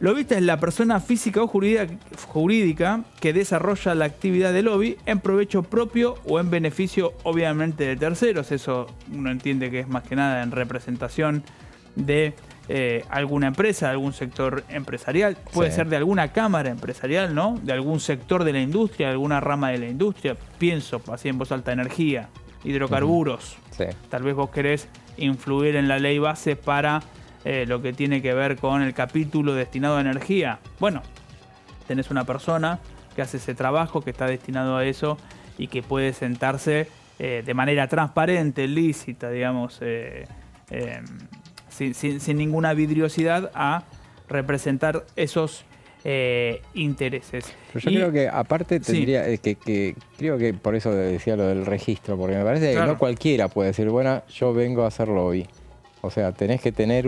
Lobista es la persona física o jurídica que desarrolla la actividad de lobby en provecho propio o en beneficio, obviamente, de terceros. Eso uno entiende que es más que nada en representación de alguna empresa, de algún sector empresarial. Puede ser de alguna cámara empresarial, ¿no? De algún sector de la industria, de alguna rama de la industria. Pienso, así en voz alta, energía, hidrocarburos. Sí. Tal vez vos querés influir en la ley base para lo que tiene que ver con el capítulo destinado a energía. Bueno, tenés una persona que hace ese trabajo, que está destinado a eso y que puede sentarse de manera transparente, lícita, digamos, sin ninguna vidriosidad, a representar esos intereses. Pero yo creo que aparte tendría que creo que por eso decía lo del registro, porque me parece que no cualquiera puede decir, bueno, yo vengo a hacer lobby. O sea, tenés que tener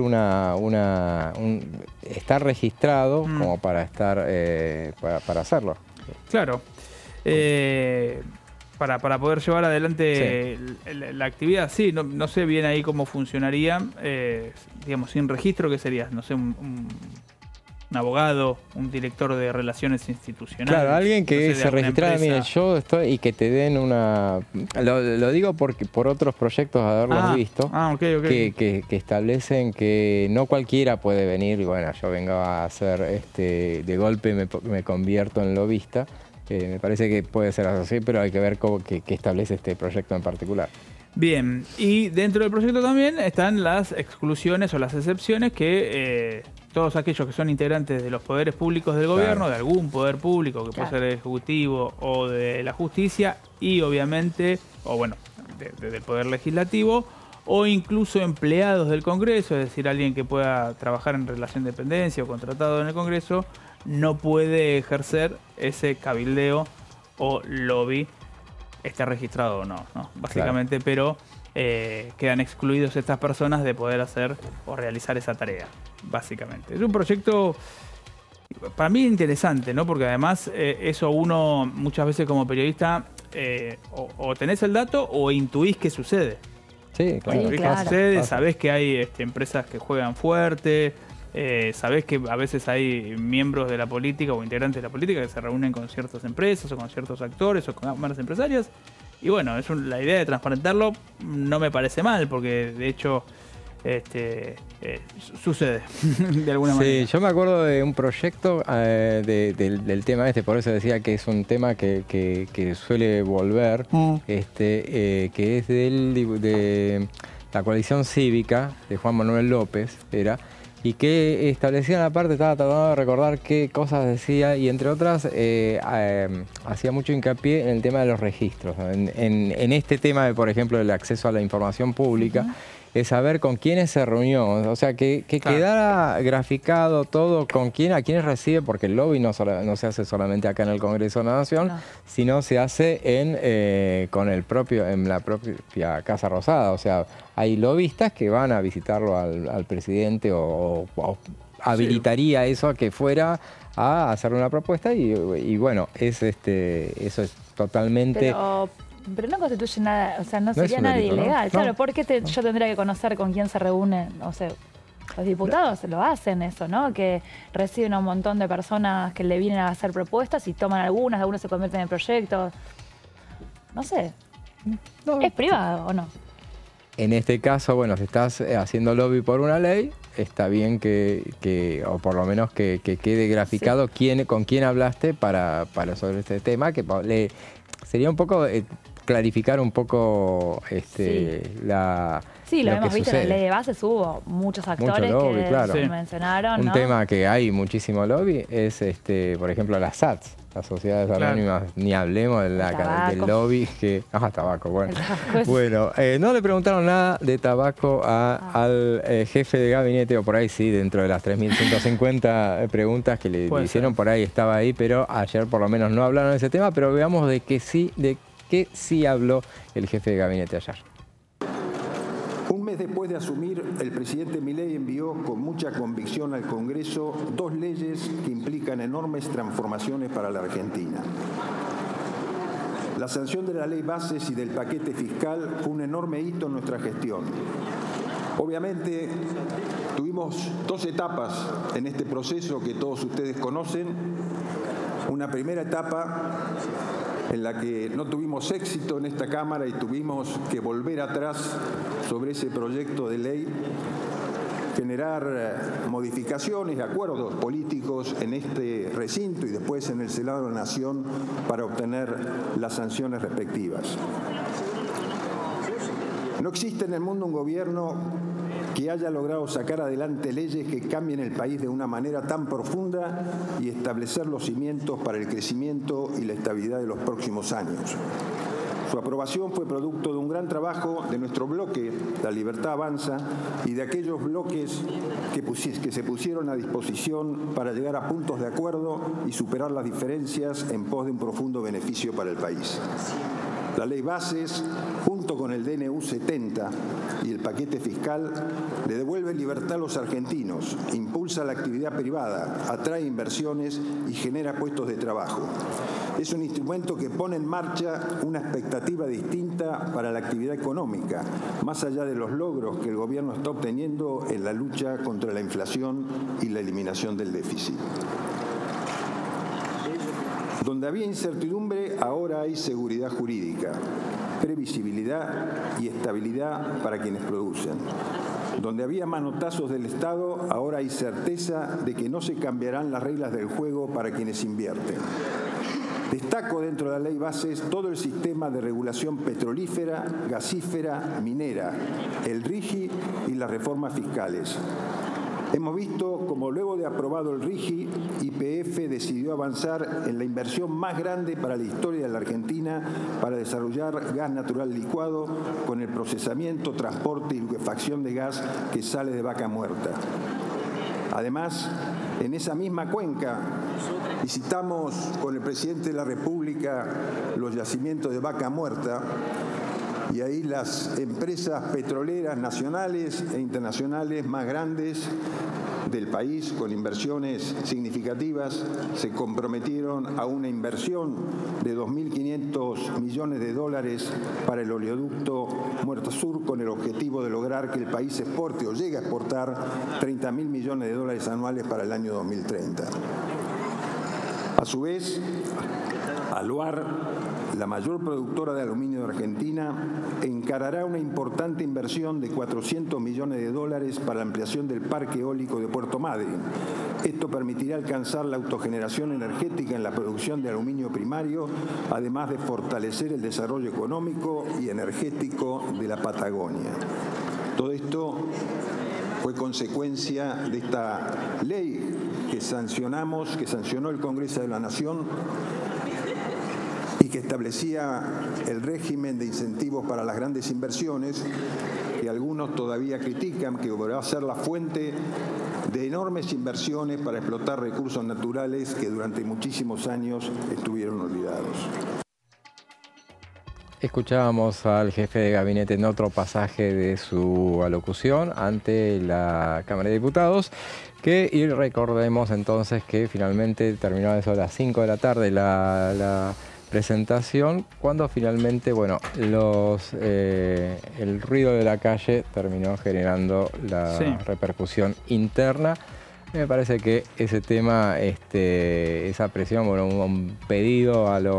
estar registrado como para estar para hacerlo. Claro. Para poder llevar adelante la actividad, sí, no sé bien ahí cómo funcionaría, digamos, sin registro, ¿qué sería? No sé, un abogado, un director de relaciones institucionales. Claro, alguien que se registrara, mire, yo estoy, y que te den una... Lo digo porque por otros proyectos haberlos visto, que establecen que no cualquiera puede venir y bueno, yo vengo a hacer, de golpe me convierto en lobista. Me parece que puede ser así, pero hay que ver cómo que establece este proyecto en particular. Bien, y dentro del proyecto también están las exclusiones o las excepciones que todos aquellos que son integrantes de los poderes públicos del gobierno, de algún poder público, que puede ser el ejecutivo o de la justicia, y obviamente, o bueno, del poder legislativo, o incluso empleados del Congreso, es decir, alguien que pueda trabajar en relación de dependencia o contratado en el Congreso, no puede ejercer ese cabildeo o lobby, esté registrado o no, básicamente, pero quedan excluidos estas personas de poder hacer o realizar esa tarea, básicamente. Es un proyecto para mí interesante, ¿no? Porque además eso uno muchas veces como periodista o tenés el dato o intuís que sucede. Sí, claro. Que sucede, sabés que hay empresas que juegan fuerte, sabés que a veces hay miembros de la política o integrantes de la política que se reúnen con ciertas empresas o con ciertos actores o con cámaras empresarias. Y bueno, la idea de transparentarlo no me parece mal, porque de hecho sucede de alguna manera. Sí, yo me acuerdo de un proyecto del tema por eso decía que es un tema que suele volver, que es de la coalición cívica de Juan Manuel López, y que establecía la parte, estaba tratando de recordar qué cosas decía, y entre otras hacía mucho hincapié en el tema de los registros. En este tema, por ejemplo, del acceso a la información pública, es saber con quiénes se reunió, o sea, que quedara graficado todo, a quiénes recibe, porque el lobby no se hace solamente acá en el Congreso de la Nación, sino se hace en la propia Casa Rosada. O sea, hay lobistas que van a visitarlo al presidente o habilitaría eso a que fuera a hacer una propuesta y bueno, eso es totalmente... Pero no constituye nada, o sea, no sería nada ilegal. Claro, no. ¿por qué yo tendría que conocer con quién se reúnen? O sea, los diputados lo hacen eso, ¿no? Que reciben a un montón de personas que le vienen a hacer propuestas y toman algunos se convierten en proyectos. No sé. ¿Es privado o no? En este caso, bueno, si estás haciendo lobby por una ley, está bien o por lo menos que quede graficado con quién hablaste para sobre este tema, que sería un poco... clarificar un poco lo hemos visto en la ley de bases, hubo muchos actores lobby, que mencionaron. Un tema que hay muchísimo lobby es, por ejemplo, las SATs, las sociedades anónimas, ni hablemos del lobby tabaco, bueno. Bueno, no le preguntaron nada de tabaco al jefe de gabinete, o por ahí sí, dentro de las 3.150 preguntas que le hicieron, por ahí estaba ahí, pero ayer por lo menos no hablaron de ese tema, pero veamos de qué sí habló el jefe de gabinete ayer. Un mes después de asumir, el presidente Milei envió con mucha convicción al Congreso 2 leyes que implican enormes transformaciones para la Argentina. La sanción de la ley bases y del paquete fiscal fue un enorme hito en nuestra gestión. Obviamente, tuvimos dos etapas en este proceso que todos ustedes conocen. Una primera etapa en la que no tuvimos éxito en esta Cámara y tuvimos que volver atrás sobre ese proyecto de ley, generar modificaciones, acuerdos políticos en este recinto y después en el Senado de la Nación para obtener las sanciones respectivas. No existe en el mundo un gobierno que haya logrado sacar adelante leyes que cambien el país de una manera tan profunda y establecer los cimientos para el crecimiento y la estabilidad de los próximos años. Su aprobación fue producto de un gran trabajo de nuestro bloque, La Libertad Avanza, y de aquellos bloques que se pusieron a disposición para llegar a puntos de acuerdo y superar las diferencias en pos de un profundo beneficio para el país. La Ley Bases, junto con el DNU 70 y el paquete fiscal, le devuelve libertad a los argentinos, impulsa la actividad privada, atrae inversiones y genera puestos de trabajo. Es un instrumento que pone en marcha una expectativa distinta para la actividad económica, más allá de los logros que el gobierno está obteniendo en la lucha contra la inflación y la eliminación del déficit. Donde había incertidumbre, ahora hay seguridad jurídica, previsibilidad y estabilidad para quienes producen. Donde había manotazos del Estado, ahora hay certeza de que no se cambiarán las reglas del juego para quienes invierten. Destaco dentro de la Ley Bases todo el sistema de regulación petrolífera, gasífera, minera, el RIGI y las reformas fiscales. Hemos visto como luego de aprobado el RIGI, YPF decidió avanzar en la inversión más grande para la historia de la Argentina para desarrollar gas natural licuado con el procesamiento, transporte y liquefacción de gas que sale de Vaca Muerta. Además, en esa misma cuenca visitamos con el presidente de la República los yacimientos de Vaca Muerta y ahí las empresas petroleras nacionales e internacionales más grandes del país, con inversiones significativas, se comprometieron a una inversión de 2.500 millones de dólares para el oleoducto Muerta Sur, con el objetivo de lograr que el país exporte o llegue a exportar 30.000 millones de dólares anuales para el año 2030. A su vez, Aluar, la mayor productora de aluminio de Argentina, encarará una importante inversión de 400 millones de dólares para la ampliación del parque eólico de Puerto Madryn. Esto permitirá alcanzar la autogeneración energética en la producción de aluminio primario, además de fortalecer el desarrollo económico y energético de la Patagonia. Todo esto fue consecuencia de esta ley que sancionó el Congreso de la Nación y que establecía el régimen de incentivos para las grandes inversiones, que algunos todavía critican, que va a ser la fuente de enormes inversiones para explotar recursos naturales que durante muchísimos años estuvieron olvidados. Escuchábamos al jefe de gabinete en otro pasaje de su alocución ante la Cámara de Diputados, y recordemos entonces que finalmente terminó eso a las 5 de la tarde la presentación, cuando finalmente, bueno, el ruido de la calle terminó generando la repercusión interna. Me parece que ese tema, esa presión, bueno, un pedido al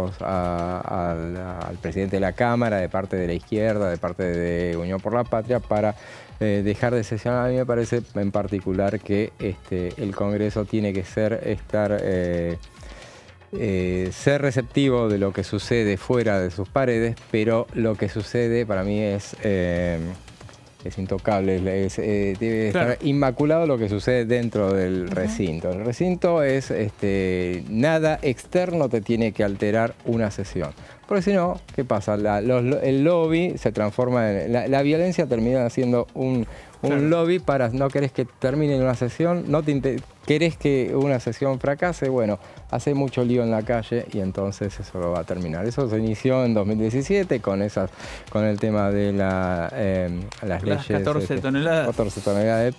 presidente de la Cámara de parte de la izquierda, de parte de Unión por la Patria, para dejar de sesionar. A mí me parece en particular que el Congreso tiene que ser receptivo de lo que sucede fuera de sus paredes, pero lo que sucede para mí es intocable, debe estar inmaculado lo que sucede dentro del recinto. El recinto es, nada externo te tiene que alterar una sesión. Porque si no, ¿qué pasa? El lobby se transforma en... La violencia termina siendo un lobby para... No querés que termine una sesión, querés que una sesión fracase, bueno, hace mucho lío en la calle y entonces eso lo va a terminar. Eso se inició en 2017 con el tema de las leyes... 14 toneladas. 14 toneladas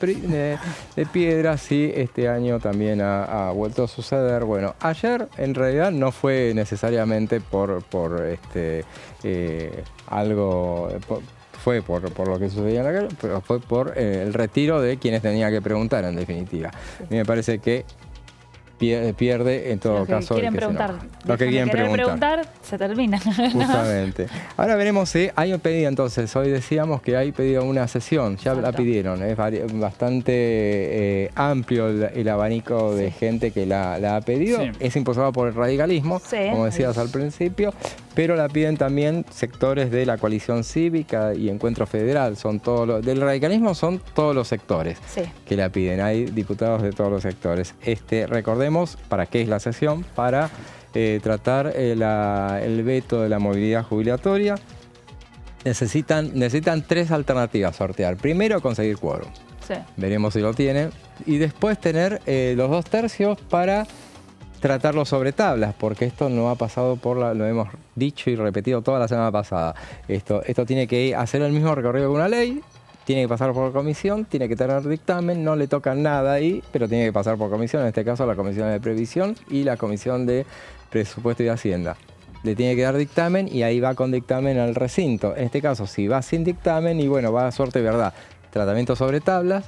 de piedra, sí, este año también ha vuelto a suceder. Bueno, ayer en realidad no fue necesariamente por algo... fue por lo que sucedía en la calle, pero fue por el retiro de quienes tenían que preguntar, en definitiva. A mí me parece que pierde en todo caso quieren preguntar. Lo que quieren preguntar se termina. Justamente. Ahora veremos si hay un pedido entonces. Hoy decíamos que hay pedido una sesión, ya la pidieron. Es bastante amplio el abanico de gente que la ha pedido. Sí. Es impulsado por el radicalismo, como decías al principio, pero la piden también sectores de la coalición cívica y Encuentro Federal. Son todos del radicalismo son todos los sectores que la piden. Hay diputados de todos los sectores. Recordemos para qué es la sesión, para tratar el veto de la movilidad jubilatoria. Necesitan 3 alternativas a sortear. Primero, conseguir quórum. Veremos si lo tienen. Y después tener los 2/3 para tratarlo sobre tablas, porque esto no ha pasado lo hemos dicho y repetido toda la semana pasada. Esto tiene que hacer el mismo recorrido que una ley. Tiene que pasar por comisión, tiene que tener dictamen, no le toca nada ahí, pero tiene que pasar por comisión, en este caso la Comisión de Previsión y la Comisión de Presupuesto y Hacienda. Le tiene que dar dictamen y ahí va con dictamen al recinto. En este caso, si va sin dictamen y bueno, va a suerte verdad. Tratamiento sobre tablas,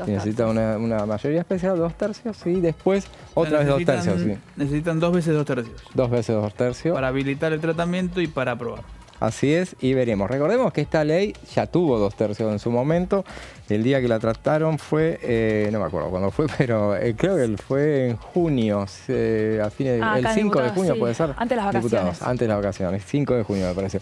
necesita una mayoría especial, 2/3, y después otra vez 2/3. Necesitan 2 veces 2/3. 2 veces 2/3. Para habilitar el tratamiento y para aprobar. Así es, y veremos. Recordemos que esta ley ya tuvo 2/3 en su momento. El día que la trataron fue, no me acuerdo cuándo fue, pero creo que fue en junio, a fines el 5 de junio puede ser. Antes de las vacaciones. Diputados, antes de las vacaciones, 5 de junio me parece.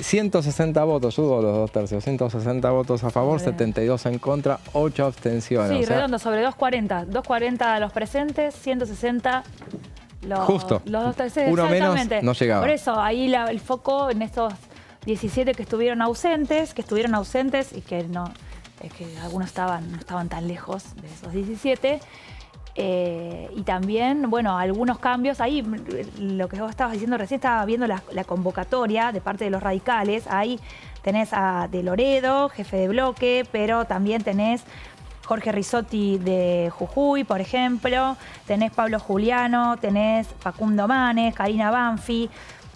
160 votos, hubo los 2/3, 160 votos a favor, 72 en contra, 8 abstenciones. Sí, redondo, sobre 240. 240 a los presentes, 160... Justo. Los 2/3, uno menos no llegaba. Por eso, ahí el foco en estos 17 que estuvieron ausentes y que no, es que algunos no estaban tan lejos de esos 17. Y también, bueno, algunos cambios. Ahí, lo que vos estabas diciendo recién, estaba viendo la convocatoria de parte de los radicales. Ahí tenés a De Loredo, jefe de bloque, pero también tenés Jorge Risotti de Jujuy, por ejemplo, tenés Pablo Juliano, tenés Facundo Manes, Karina Banfi,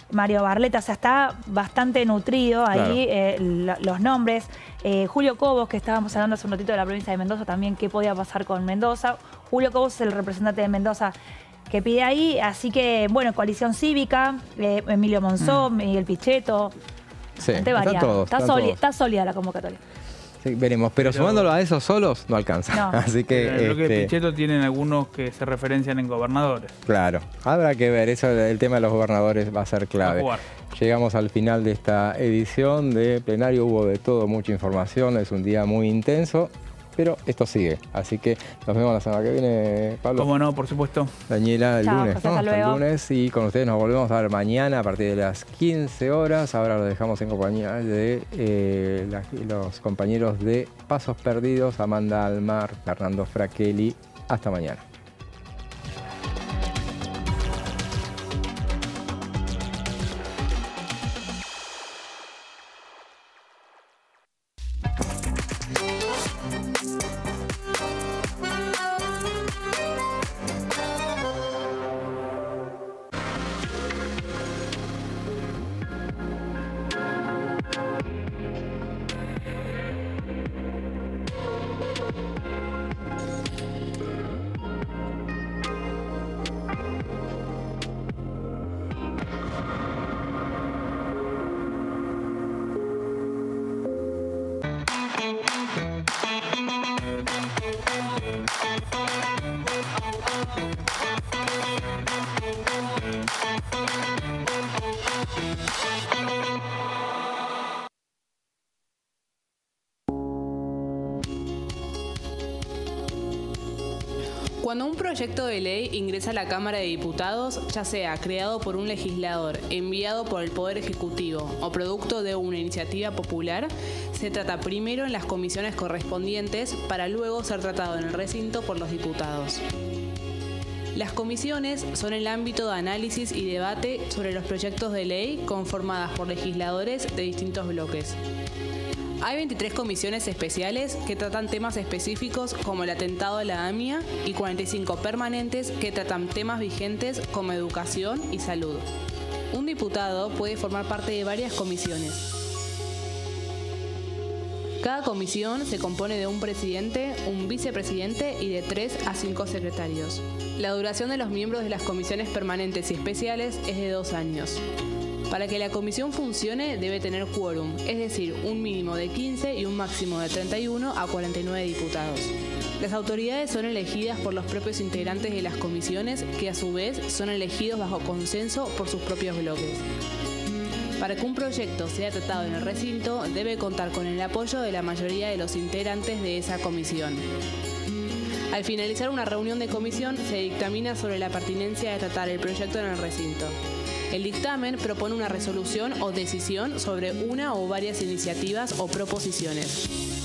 Mario Barletta, o sea, está bastante nutrido ahí los nombres. Julio Cobos, que estábamos hablando hace un ratito de la provincia de Mendoza también, qué podía pasar con Mendoza. Julio Cobos es el representante de Mendoza que pide ahí, así que, bueno, Coalición Cívica, Emilio Monzó, Miguel Pichetto, bastante variado. Está sólida la convocatoria. Sí, veremos, pero sumándolo a esos solos no alcanza. No. Así que en el bloque de Pichetto tienen algunos que se referencian en gobernadores. Claro, habrá que ver, el tema de los gobernadores va a ser clave. Llegamos al final de esta edición de plenario, hubo de todo, mucha información, es un día muy intenso, pero esto sigue. Así que nos vemos la semana que viene, Pablo. Cómo no, por supuesto. Daniela, el lunes, José, hasta luego. El lunes, y con ustedes nos volvemos a ver mañana a partir de las 15 horas. Ahora lo dejamos en compañía de los compañeros de Pasos Perdidos, Amanda Almar, Fernando Fraquelli. Hasta mañana. Cuando un proyecto de ley ingresa a la Cámara de Diputados, ya sea creado por un legislador, enviado por el Poder Ejecutivo o producto de una iniciativa popular, se trata primero en las comisiones correspondientes para luego ser tratado en el recinto por los diputados. Las comisiones son el ámbito de análisis y debate sobre los proyectos de ley conformadas por legisladores de distintos bloques. Hay 23 comisiones especiales que tratan temas específicos como el atentado a la AMIA y 45 permanentes que tratan temas vigentes como educación y salud. Un diputado puede formar parte de varias comisiones. Cada comisión se compone de un presidente, un vicepresidente y de 3 a 5 secretarios. La duración de los miembros de las comisiones permanentes y especiales es de 2 años. Para que la comisión funcione debe tener quórum, es decir, un mínimo de 15 y un máximo de 31 a 49 diputados. Las autoridades son elegidas por los propios integrantes de las comisiones, que a su vez son elegidos bajo consenso por sus propios bloques. Para que un proyecto sea tratado en el recinto, debe contar con el apoyo de la mayoría de los integrantes de esa comisión. Al finalizar una reunión de comisión, se dictamina sobre la pertinencia de tratar el proyecto en el recinto. El dictamen propone una resolución o decisión sobre una o varias iniciativas o proposiciones.